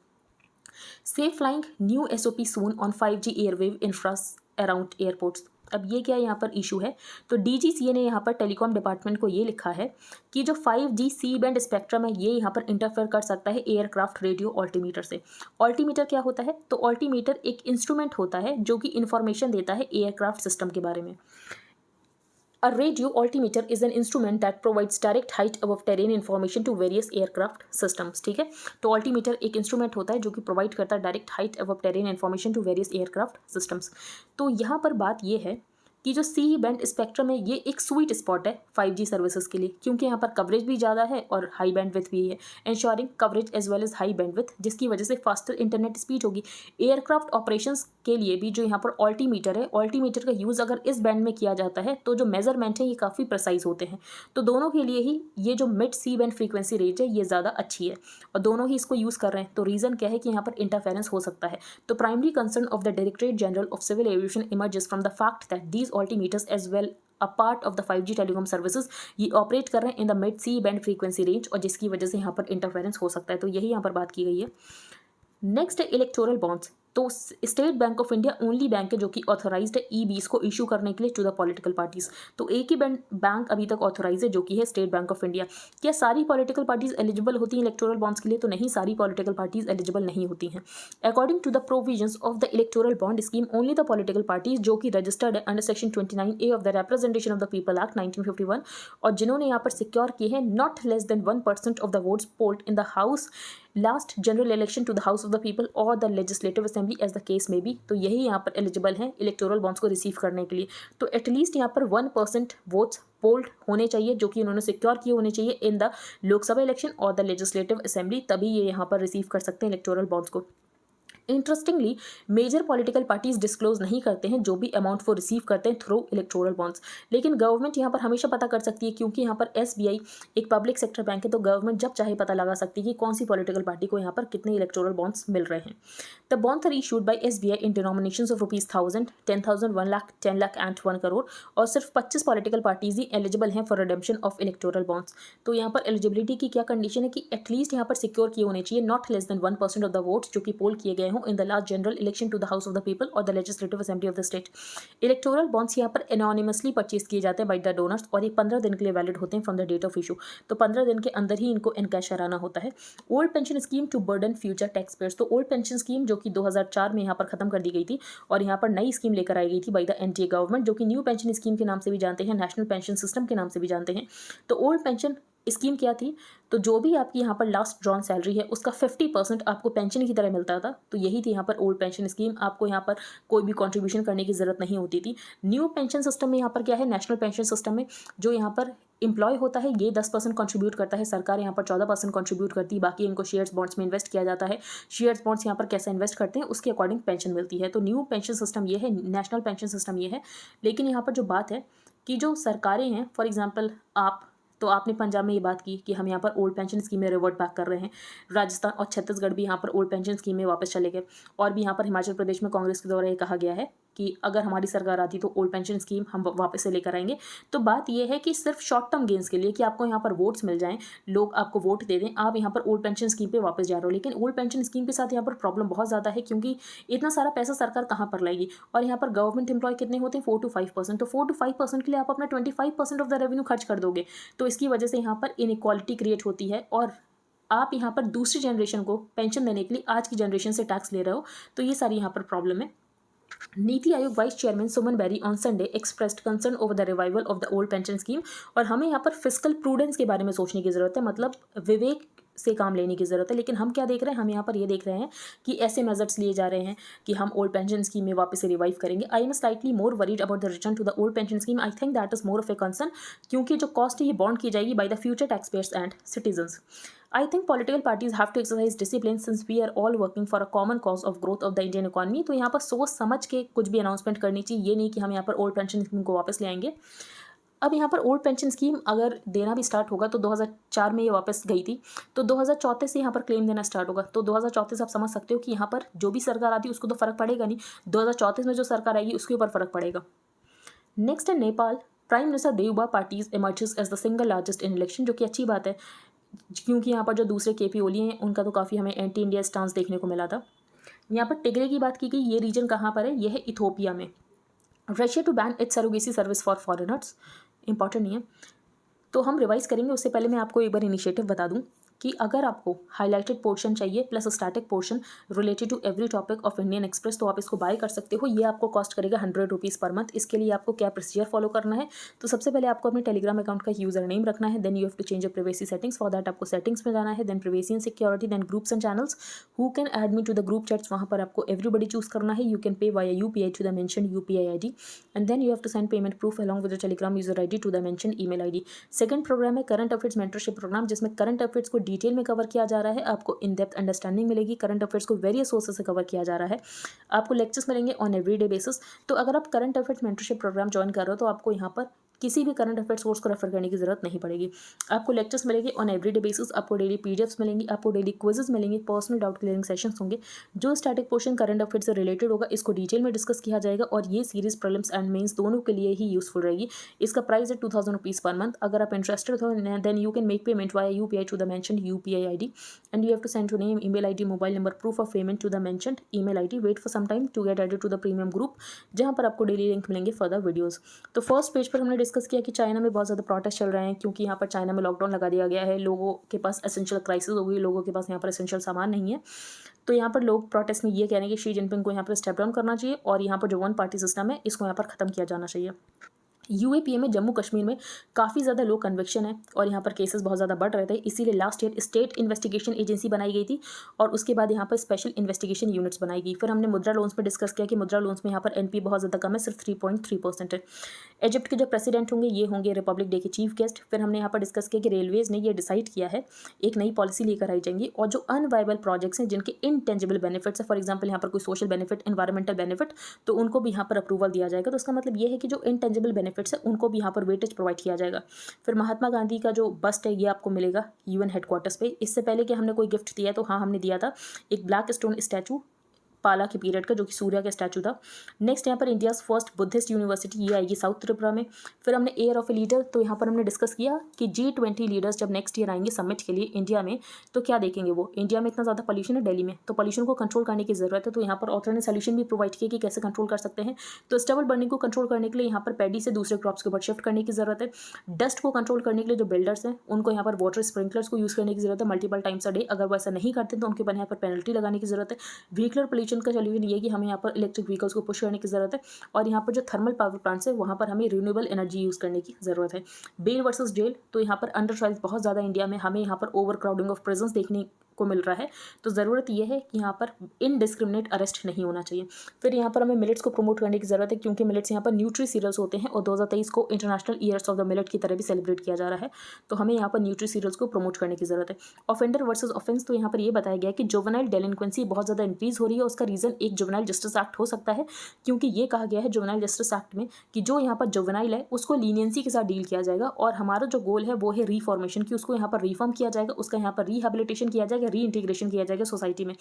Safe flying new SOP soon on 5G airwave infra around airports. अब ये क्या यहाँ पर इशू है, तो DGCA ने यहाँ पर टेलीकॉम डिपार्टमेंट को ये लिखा है कि जो 5G सी बैंड स्पेक्ट्रम है ये यहाँ पर इंटरफेयर कर सकता है एयरक्राफ्ट रेडियो ऑल्टीमीटर से। ऑल्टीमीटर क्या होता है, तो ऑल्टीमीटर एक इंस्ट्रूमेंट होता है जो कि इंफॉर्मेशन देता है एयरक्राफ्ट सिस्टम के बारे में। A radio altimeter is an instrument that provides direct height above terrain information to various aircraft systems। ठीक है, तो ऑल्टीमीटर एक इंस्ट्रूमेंट होता है जो कि प्रोवाइड करता है direct height above terrain information to various aircraft systems. तो यहाँ पर बात ये है कि जो सी बैंड स्पेक्ट्रम है ये एक स्वीट स्पॉट है 5G सर्विसेज के लिए, क्योंकि यहाँ पर कवरेज भी ज़्यादा है और हाई बैंडविड्थ भी है, ensuring coverage as well as high bandwidth, जिसकी वजह से फास्टर इंटरनेट स्पीड होगी। एयरक्राफ्ट ऑपरेशंस के लिए भी जो यहाँ पर ऑल्टीमीटर है, ऑल्टीमीटर का यूज़ अगर इस बैंड में किया जाता है तो जो मेजरमेंट है ये काफ़ी प्रिसाइज होते हैं। तो दोनों के लिए ही ये जो mid C band frequency range है ये ज़्यादा अच्छी है और दोनों ही इसको यूज़ कर रहे हैं। तो रीज़न क्या है कि यहाँ पर इंटरफेरेंस हो सकता है। तो primary concern of the directorate general of civil aviation emerges from the fact that these altimeters as well a part of the 5G telecom services ये ऑपरेट कर रहे हैं in the mid C band frequency range, और जिसकी वजह से यहाँ पर इंटरफेरेंस हो सकता है। तो यही यहाँ पर बात की गई है। नेक्स्ट है इलेक्टोरल बॉन्ड्स। तो state bank of India only bank है जो कि ऑथोराइज्ड है EBs को इशू करने के लिए टू द पॉलिटिकल पार्टीज। तो एक ही बैंक अभी तक ऑथोराइज है जो कि है स्टेट बैंक ऑफ इंडिया। क्या सारी पॉलिटिकल पार्टीज एलिजिबल होती हैं इलेक्टोरल बॉन्ड्स के लिए, तो नहीं, सारी पॉलिटिकल पार्टीज एलिजिबल नहीं होती हैं। According to the provisions of the electoral bond scheme only the political parties जो कि रजिस्टर्ड है under section 29A of the representation of the people act 1951 और जिन्होंने यहाँ पर सिक्योर किए हैं not less than 1% of the votes polled in the house last general election to the house of the people और the legislative assembly as the case में भी, तो यही यहाँ पर एलिजिबल हैं इलेक्टोरल बॉन्ड्स को रिसीव करने के लिए। तो एटलीस्ट यहाँ पर 1% वोट्स पोल्ड होने चाहिए जो कि उन्होंने सिक्योर किए होने चाहिए इन द लोकसभा इलेक्शन और द लेजिस्लेटिव असेंबली, तभी ये यहाँ पर रिसीव कर सकते हैं इलेक्टोरल बॉन्ड्स को। Interestingly major political parties disclose नहीं करते हैं जो भी अमाउंट वो रिसीव करते हैं थ्रू इलेक्टोरल बॉन्ड्स, लेकिन गवर्नमेंट यहाँ पर हमेशा पता कर सकती है क्योंकि यहाँ पर SBI एक पब्लिक सेक्टर बैंक है, तो गवर्नमेंट जब चाहे पता लगा सकती है कि कौन सी पॉलिटिकल पार्टी को यहाँ पर कितने इलेक्टोरल बॉन्ड्स मिल रहे हैं। The bonds are issued by SBI in denominations of ₹1000, 10,000, 1 lakh, 10 lakh and 1 crore, और सिर्फ 25 पॉलिटिकल पार्टीज ही एलिजिबल हैं for redemption of electoral bonds. तो यहाँ पर एलिजिबिलिटी की क्या कंडीशन है कि एटलीस्ट यहाँ पर सिक्योर किए होने चाहिए not less than 1% of the votes जो कि पोल किए गए हों in the last general election to the house of the people और the legislative assembly of the state. Electoral bonds यहाँ पर एनोनिमसली परचेज किए जाते हैं बाय द डोनर्स और ये 15 दिन के लिए वैलिड होते हैं from the date of issue. तो 15 दिन के अंदर ही इनको इनकैश कराना होता है। Old pension scheme to burden future tax payers. तो ओल्ड पेंशन स्कीम जो कि 2004 में यहाँ पर खत्म कर दी गई थी और यहाँ पर नई स्कीम लेकर आई गई थी बाय द NDA गवर्नमेंट जो कि न्यू पेंशन स्कीम के नाम से भी जानते हैं, नेशनल पेंशन सिस्टम के नाम से भी जानते हैं। तो ओल्ड पेंशन स्कीम क्या थी, तो जो भी आपकी यहाँ पर लास्ट ड्रॉन सैलरी है उसका 50% आपको पेंशन की तरह मिलता था। तो यही थी यहाँ पर ओल्ड पेंशन स्कीम, आपको यहाँ पर कोई भी कंट्रीब्यूशन करने की ज़रूरत नहीं होती थी। न्यू पेंशन सिस्टम में यहाँ पर क्या है, नेशनल पेंशन सिस्टम में जो यहाँ पर एम्प्लॉय होता है ये 10% कंट्रीब्यूट करता है, सरकार यहाँ पर 14% कंट्रीब्यूट करती है, बाकी इनको शेयर्स बॉन्ड्स में इन्वेस्ट किया जाता है। शेयर्स बॉन्ड्स यहाँ पर कैसे इन्वेस्ट करते हैं उसके अकॉर्डिंग पेंशन मिलती है। तो न्यू पेंशन सिस्टम ये है, नेशनल पेंशन सिस्टम ये है। लेकिन यहाँ पर जो बात है कि जो सरकारें हैं, फॉर एग्जाम्पल तो आपने पंजाब में ये बात की कि हम यहाँ पर ओल्ड पेंशन स्कीम में रिवर्ट बैक कर रहे हैं। राजस्थान और छत्तीसगढ़ भी यहाँ पर ओल्ड पेंशन स्कीम में वापस चले गए और भी यहाँ पर हिमाचल प्रदेश में कांग्रेस के द्वारा ये कहा गया है कि अगर हमारी सरकार आती तो ओल्ड पेंशन स्कीम हम वापस से लेकर आएंगे। तो बात यह है कि सिर्फ शॉर्ट टर्म गेंस के लिए कि आपको यहाँ पर वोट्स मिल जाएं, लोग आपको वोट दे दें, आप यहाँ पर ओल्ड पेंशन स्कीम पे वापस जा रहे हो। लेकिन ओल्ड पेंशन स्कीम के साथ यहाँ पर प्रॉब्लम बहुत ज़्यादा है क्योंकि इतना सारा पैसा सरकार कहाँ पर लाएगी और यहाँ पर गवर्नमेंट एम्प्लॉय कितने होते हैं 4 to 5%। तो 4 to 5% के लिए आप अपना 25% ऑफ द रेवेन्यू खर्च कर दोगे, तो इसकी वजह से यहाँ पर इनइक्वालिटी क्रिएट होती है और आप यहाँ पर दूसरी जनरेशन को पेंशन देने के लिए आज की जनरेशन से टैक्स ले रहे हो। तो ये सारी यहाँ पर प्रॉब्लम है। NITI Aayog vice chairman Suman Beri on Sunday expressed concern over the revival of the old pension scheme. और हमें यहाँ पर फिस्कल प्रूडेंस के बारे में सोचने की ज़रूरत है, मतलब विवेक से काम लेने की ज़रूरत है। लेकिन हम क्या देख रहे हैं, हम यहाँ पर ये देख रहे हैं कि ऐसे मेजर्स लिए जा रहे हैं कि हम ओल्ड पेंशन स्कीम में वापस से रिवाइव करेंगे। I am slightly more worried about the return to the old pension scheme. I think that is more of a concern क्योंकि जो कॉस्ट है ये बॉन्ड की जाएगी by the future tax payers and citizens. I think political parties have to exercise discipline since we are all working for a common cause of growth of the Indian economy। तो यहाँ पर सोच समझ के कुछ भी अनाउंसमेंट करनी चाहिए, ये नहीं कि हम यहाँ पर ओल्ड पेंशन स्कीम को वापस ले आएंगे। अब यहाँ पर ओल्ड पेंशन स्कीम अगर देना भी स्टार्ट होगा तो 2004 में ये वापस गई थी, तो 2034 से यहाँ पर क्लेम देना स्टार्ट होगा। तो 2034 आप समझ सकते हो कि यहाँ पर जो भी सरकार आती है उसको तो फ़र्क पड़ेगा नहीं, 2034 में जो सरकार आएगी उसके ऊपर फ़र्क पड़ेगा। नेक्स्ट है Nepal. Prime minister Deuba parties emerges as the single largest in election, जो कि अच्छी बात है क्योंकि यहाँ पर जो दूसरे KP ओली हैं उनका तो काफ़ी हमें एंटी इंडिया स्टांस देखने को मिला था। यहाँ पर टिग्रे की बात की गई, ये रीजन कहाँ पर है, यह है इथोपिया में। Russia to ban its surrogacy service for foreigners, important नहीं है तो हम रिवाइज करेंगे। उससे पहले मैं आपको एक बार इनिशिएटिव बता दूं कि अगर आपको हाईलाइटेड पोर्शन चाहिए plus static portion related to every topic of Indian Express तो आप इसको बाय कर सकते हो। ये आपको कॉस्ट करेगा 100 रुपीज़ पर मंथ। इसके लिए आपको क्या प्रोसीजर फॉलो करना है, तो सबसे पहले आपको अपने टेलीग्राम अकाउंट का यूजर नेम रखना है, then you have to change your privacy settings. For that आपको सेटिंग्स में जाना है, then privacy and security, then groups and channels, who can add me to the group chats, वहाँ पर आपको एवरीबडी चूज करना है। You can pay via UPI to the mentioned UPI ID and then you have to send payment proof along with the Telegram user ID to the mentioned email ID. Second programme है करंट अफेयर्स मेंटरशिप प्रोग्राम, जिसमें करंट अफेयर्स को डिटेल में कवर किया जा रहा है। आपको इन डेप्थ अंडरस्टैंडिंग मिलेगी, करंट अफेयर्स को वेरियस सोर्सेस से कवर किया जा रहा है। आपको लेक्चर्स मिलेंगे ऑन एवरीडे बेसिस। तो अगर आप current affairs mentorship programme join कर रहे हो तो आपको यहाँ पर किसी भी करंट अफेयर्स कोर्स को रेफर करने की जरूरत नहीं पड़ेगी। आपको लेक्चर्स मिलेंगे ऑन एवरीडे बेसिस, आपको डेली पीडीएफ्स मिलेंगी, आपको डेली क्विजेस मिलेंगे, पर्सनल डाउट क्लियरिंग सेशंस होंगे। जो स्टैटिक पोर्शन करंट अफेयर्स से रिलेटेड होगा इसको डिटेल में डिस्कस किया जाएगा और ये सीरीज प्रीलिम्स एंड मेंस दोनों के लिए ही यूजफुल रहेगी। इसका प्राइस है 2000 रुपीज़ पर मंथ। अगर आप इंटरेस्टेड हो then you can make payment via UPI to the mentioned UPI ID and you have to send your name, email ID, mobile number, proof of payment to the mentioned email ID. Wait for some time to get added to the premium group, जहां पर आपको डेली लिंक मिलेंगे फॉर द वीडियोस। तो फर्स्ट पेज पर हमने डिस्कस किया कि चाइना में बहुत ज़्यादा प्रोटेस्ट चल रहे हैं क्योंकि यहाँ पर चाइना में लॉकडाउन लगा दिया गया है। लोगों के पास एसेंशियल क्राइसिस हो गई, लोगों के पास यहाँ पर एसेंशियल सामान नहीं है। तो यहाँ पर लोग प्रोटेस्ट में ये कह रहे हैं कि शी जिनपिंग को यहाँ पर स्टेप डाउन करना चाहिए और यहाँ पर जो वन पार्टी सिस्टम है इसको यहाँ पर खत्म किया जाना चाहिए। यूएपीए में जम्मू कश्मीर में काफ़ी ज़्यादा लो कन्विक्शन है और यहाँ पर केसेस बहुत ज़्यादा बढ़ रहे थे, इसीलिए last year state investigation agency बनाई गई थी और उसके बाद यहाँ पर स्पेशल इन्वेस्टिगेशन यूनिट्स बनाई गई। फिर हमने मुद्रा लोन्स पर डिस्कस किया कि मुद्रा लोन्स में यहाँ पर एनपी बहुत ज़्यादा कम है, सिर्फ 3.3% है। इजिप्ट के जो प्रेसिडेंट होंगे ये होंगे रिपब्लिक डे के चीफ गेस्ट। फिर हमने यहाँ पर डिस्कस किया कि रेलवेज़ ने ये डिसाइड किया है एक नई पॉलिसी लेकर आई जाएंगी और जो अनवाइबल प्रोजेक्ट्स हैं जिनके इनटेंजिबल बेनिफिट्स है, फॉर एग्जाम्पल यहाँ पर कोई सोशल बेनिफिट, एनवायरमेंटल बेनिफिट, तो उनको भी यहाँ पर अप्रूवल दिया जाएगा। तो इसका मतलब ये है कि जो इनटेंजिबल बेनिफिट्स है उनको भी यहाँ पर वेटेज प्रोवाइड किया जाएगा। फिर महात्मा गांधी का जो बस्ट है ये आपको मिलेगा यूएन हेडक्वार्टर्स पे। इससे पहले कि हमने कोई गिफ्ट दिया है तो हाँ हमने दिया था एक ब्लैक स्टोन स्टैचू पाला के पीरियड का, जो कि सूर्य का स्टैचू था। नेक्स्ट यहाँ पर इंडियाज़ फर्स्ट बुद्धिस्ट यूनिवर्सिटी ये आएगी साउथ त्रिपुरा में। फिर हमने एयर ऑफ ए लीडर, तो यहाँ पर हमने डिस्कस किया कि G20 लीडर्स जब नेक्स्ट ईयर आएंगे समिट के लिए इंडिया में तो क्या देखेंगे वो। इंडिया में इतना ज़्यादा पॉल्यूशन है दिल्ली में, तो पॉल्यूशन को कंट्रोल करने की ज़रूरत है। तो यहाँ पर ऑथर ने सोल्यूशन भी प्रोवाइड किया कि कैसे कंट्रोल कर सकते हैं। तो स्टबल बर्निंग को कंट्रोल करने के लिए यहाँ पर पैडी से दूसरे क्रॉप्स के ऊपर शिफ्ट करने की ज़रूरत है। डस्ट को कंट्रोल करने के लिए जो बिल्डर्स हैं उनको यहाँ पर वाटर स्प्रिंकलर्स को यूज़ करने की ज़रूरत है मल्टीपल टाइम्स अ डे। अगर वो ऐसा नहीं करते तो उनके ऊपर यहाँ पर पेनल्टी लगाने की ज़रूरत है। व्हीकलर पोल्यूशन का सोल्यूशन ये कि हमें यहाँ पर इलेक्ट्रिक व्हीकल्स को पुश करने की ज़रूरत है और यहाँ पर जो थर्मल पावर प्लांट्स है वहाँ पर हमें रिन्यूएबल एनर्जी यूज़ करने की ज़रूरत है। बेल वर्सेस जेल, तो यहाँ पर अंडर ट्रायल्स बहुत ज़्यादा इंडिया में, हमें यहाँ पर ओवर क्राउडिंग ऑफ प्रिजन्स देखने को मिल रहा है। तो ज़रूरत यह है कि यहाँ पर इनडिस्क्रिमिनेट अरेस्ट नहीं होना चाहिए। फिर यहाँ पर हमें मिलेट्स को प्रमोट करने की ज़रूरत है क्योंकि मिलेट्स यहाँ पर न्यूट्री सीरियल्स होते हैं और 2023 को international years of the millet की तरह भी सेलिब्रेट किया जा रहा है। तो हमें यहाँ पर न्यूट्री सीरियल्स को प्रमोट करने की ज़रूरत है। ऑफेंडर वर्सेस ऑफेंस, तो यहाँ पर ये बताया गया कि जुवेनाइल डेलिंक्वेंसी बहुत ज़्यादा इंक्रीज हो रही है। उसका रीज़न एक जुवेनाइल जस्टिस एक्ट हो सकता है क्योंकि ये कहा गया है जुवेनाइल जस्टिस एक्ट में कि जो यहाँ पर जुवेनाइल है उसको लीनियंसी के साथ डील किया जाएगा और हमारा जो गोल है वो है रिफॉर्मेशन की, उसको यहाँ पर रिफॉर्म किया जाएगा, उसका यहाँ पर रिहेबिलिटेशन किया जाएगा, री इंटीग्रेशन किया जाएगा सोसाइटी में।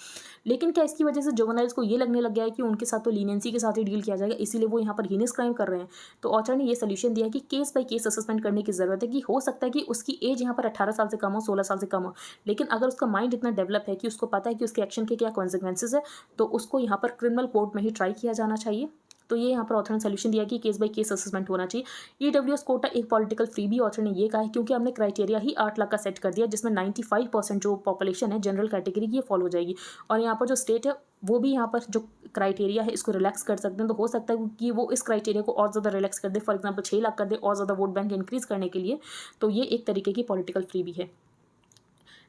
लेकिन क्या इसकी वजह से जुवेनाइल्स को ये लगने लग गया है कि उनके साथ तो लीनियंसी के साथ ही डील किया जाएगा, इसीलिए वो यहाँ पर हीनियस क्राइम कर रहे हैं। तो ऑथर ने ये सोल्यूशन दिया कि केस बाय केस असेसमेंट करने की ज़रूरत है कि हो सकता है कि उसकी एज यहाँ पर 18 साल से कम हो, 16 साल से कम हो, लेकिन अगर उसका माइंड इतना डेवलप है कि उसको पता है कि उसके एक्शन के क्या कॉन्सिक्वेंसेज है तो उसको यहाँ पर क्रिमिनल कोर्ट में ही ट्राई किया जाना चाहिए। तो ये यहाँ पर ऑथर ने सोल्यूशन दिया कि केस बाय केस असेसमेंट होना चाहिए। ईडब्ल्यूएस कोटा एक पॉलिटिकल फ्री भी ऑथर ने ये कहा है क्योंकि हमने क्राइटेरिया ही 8 लाख का सेट कर दिया जिसमें 95% जो पॉपुलेशन है जनरल कैटेगरी की ये फॉलो हो जाएगी और यहाँ पर जो स्टेट है वो भी यहाँ पर जो क्राइटेरिया है इसको रिलैक्स कर सकते हैं। तो हो सकता है कि वो इस क्राइटेरिया को और ज़्यादा रिलैक्स कर दे, फॉर एग्जाम्पल 6 लाख कर दे और ज़्यादा वोट बैंक इंक्रीज करने के लिए। तो ये एक तरीके की पॉलिटिकल फ्री भी है।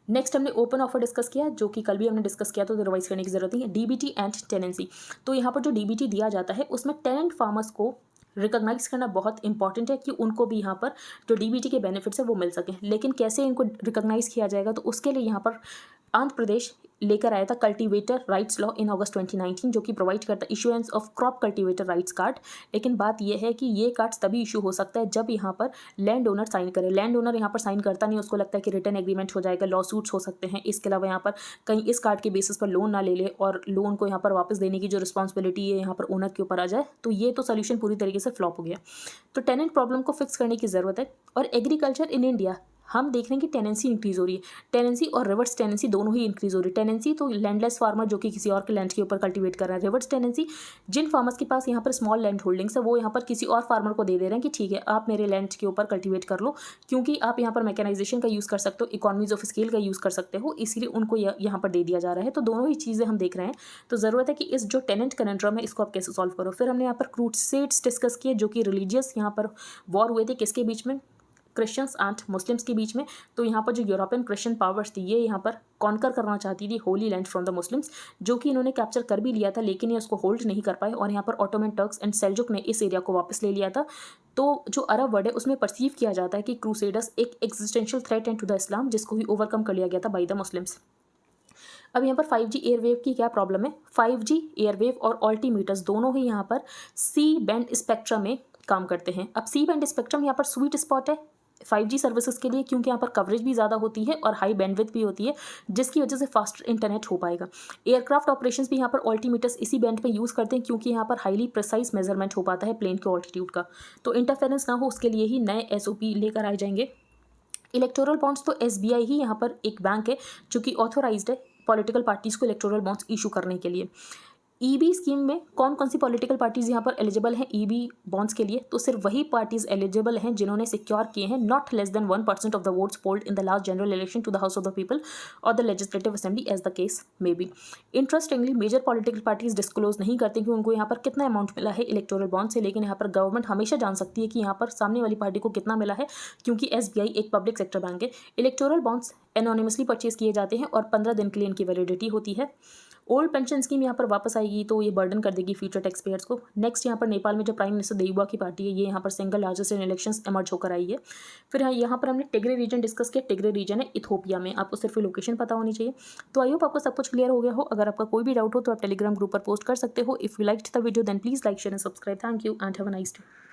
नेक्स्ट हमने ओपन ऑफर डिस्कस किया जो कि कल भी हमने डिस्कस किया, तो रिवाइज करने की जरूरत नहीं है। डीबीटी एंड टेनेंसी, तो यहाँ पर जो डीबीटी दिया जाता है उसमें टेनेंट फार्मर्स को रिकॉग्नाइज करना बहुत इंपॉर्टेंट है कि उनको भी यहाँ पर जो डीबीटी के बेनिफिट्स है वो मिल सके। लेकिन कैसे इनको रिकॉग्नाइज किया जाएगा, तो उसके लिए यहाँ पर आंध्र प्रदेश लेकर आया था कल्टीवेटर राइट्स लॉ इन अगस्त 2019 जो कि प्रोवाइड करता है issuance of crop cultivator rights card. लेकिन बात यह है कि ये कार्ड्स तभी इशू हो सकता है जब यहाँ पर लैंड ओनर साइन करे। लैंड ओनर यहाँ पर साइन करता नहीं, उसको लगता है कि रिटर्न एग्रीमेंट हो जाएगा, लॉ सूट्स हो सकते हैं। इसके अलावा यहाँ पर कहीं इस कार्ड के बेसिस पर लोन ना ले ले और लोन को यहाँ पर वापस देने की जो रिस्पॉन्सिबिलिटी है यहाँ पर ओनर के ऊपर आ जाए, तो ये तो सोल्यूशन पूरी तरीके से फ्लॉप हो गया। तो टेनेंट प्रॉब्लम को फिक्स करने की ज़रूरत है। और एग्रीकल्चर इन इंडिया हम देख रहे हैं कि टेनेंसी इंक्रीज़ हो रही है। टेनेंसी और रिवर्स टेनेंसी दोनों ही इंक्रीज़ हो रही है। टेनेंसी तो लैंडलेस फार्मर जो कि किसी और के लैंड के ऊपर कल्टीवेट कर रहा है। रिवर्स टेनेंसी जिन फार्मर्स के पास यहाँ पर स्मॉल लैंड होल्डिंग्स है वो यहाँ पर किसी और फार्मर को दे रहे हैं कि ठीक है आप मेरे लैंड के ऊपर कल्टीवेट कर लो, क्योंकि आप यहाँ पर मैकेनाइजेशन का यूज़ कर सकते हो, इकोनॉमीज ऑफ स्केल का यूज़ कर सकते हो, इसीलिए उनको यहाँ पर दे दिया जा रहा है। तो दोनों ही चीज़ें हम देख रहे हैं। तो ज़रूरत है कि इस जो टेनेंट कनेंड्रम है इसको आप कैसे सॉल्व करो। फिर हमने यहाँ पर क्रूसेड्स डिस्कस किए जो कि रिलीजियस यहाँ पर वॉर हुए थे, किसके बीच में, क्रिश्चियंस एंड मुस्लिम्स के बीच में। तो यहाँ पर जो यूरोपियन क्रिश्चियन पावर्स थी ये यहाँ पर कॉन्कर करना चाहती थी Holi land from the Muslims, जो कि इन्होंने कैप्चर कर भी लिया था, लेकिन ये उसको होल्ड नहीं कर पाए और यहाँ पर ऑटोमन टर्क्स एंड सेल्जुक ने इस एरिया को वापस ले लिया था। तो जो अरब वर्ड है उसमें परसीव किया जाता है कि क्रूसेडर्स एक existential threat and to the Islam, जिसको भी ओवरकम कर लिया गया था बाई द मुस्लिम्स। अब यहाँ पर 5G एयरवेव की क्या प्रॉब्लम है। 5G एयरवेव और ऑल्टीमीटर्स दोनों ही यहाँ पर सी बैंड स्पेक्ट्रम में काम करते हैं। अब सी बैंड स्पेक्ट्रम यहाँ पर स्वीट स्पॉट है 5G सर्विसेज के लिए, क्योंकि यहाँ पर कवरेज भी ज़्यादा होती है और हाई बैंडविड्थ भी होती है, जिसकी वजह से फास्टर इंटरनेट हो पाएगा। एयरक्राफ्ट ऑपरेशंस भी यहाँ पर ऑल्टीमीटर्स इसी बैंड पे यूज़ करते हैं, क्योंकि यहाँ पर हाईली प्रिसाइज मेजरमेंट हो पाता है प्लेन के ऑल्टीट्यूड का। तो इंटरफेरेंस ना हो उसके लिए ही नए SOP लेकर आए जाएंगे। इलेक्टोरल बॉन्ड्स तो SBI ही यहाँ पर एक बैंक है जो कि ऑथोराइज्ड है पॉलिटिकल पार्टीज़ को इलेक्टोरल बॉन्ड्स इशू करने के लिए। EB स्कीम में कौन कौन सी पॉलिटिकल पार्टीज़ यहाँ पर एलिजिबल हैं EB बॉन्ड्स के लिए, तो सिर्फ वही पार्टीज़ एलिजिबल हैं जिन्होंने सिक्योर किए हैं not less than 1% of the votes polled in the last general election to the house of the people और the legislative assembly as the case may be. Interestingly major political parties disclose नहीं करती कि उनको यहाँ पर कितना अमाउंट मिला है इलेक्टोरल बॉन्ड से, लेकिन यहाँ पर गवर्नमेंट हमेशा जान सकती है कि यहाँ पर सामने वाली पार्टी को कितना मिला है, क्योंकि SBI एक पब्लिक सेक्टर बैंक है। इलेक्टोरल बॉन्ड्स एनोनिमसली परचेज किए जाते हैं और 15 दिन के लिए इनकी वैलिडिटी होती है। ओल्ड पेंशन स्कीम यहाँ पर वापस आएगी तो ये बर्डन कर देगी फ्यूचर टैक्स पेयर्स को। नेक्स्ट यहाँ पर नेपाल में जो प्राइम मिनिस्टर देउबा की पार्टी है ये यहाँ पर सिंगल लार्जेस्ट इन इलेक्शंस एमर्ज होकर आई है। फिर यहाँ पर हमने टिग्रे रीजन डिस्कस किया। टिग्रे रीजन है इथोपिया में, आपको सिर्फ लोकेशन पता होनी चाहिए। तो आई होप आपको सब कुछ क्लियर हो गया हो। अगर आपका कोई भी डाउट हो तो आप टेलीग्राम ग्रुप पर पोस्ट कर सकते हो। If you liked the video then please like share and subscribe. Thank you and have a nice day.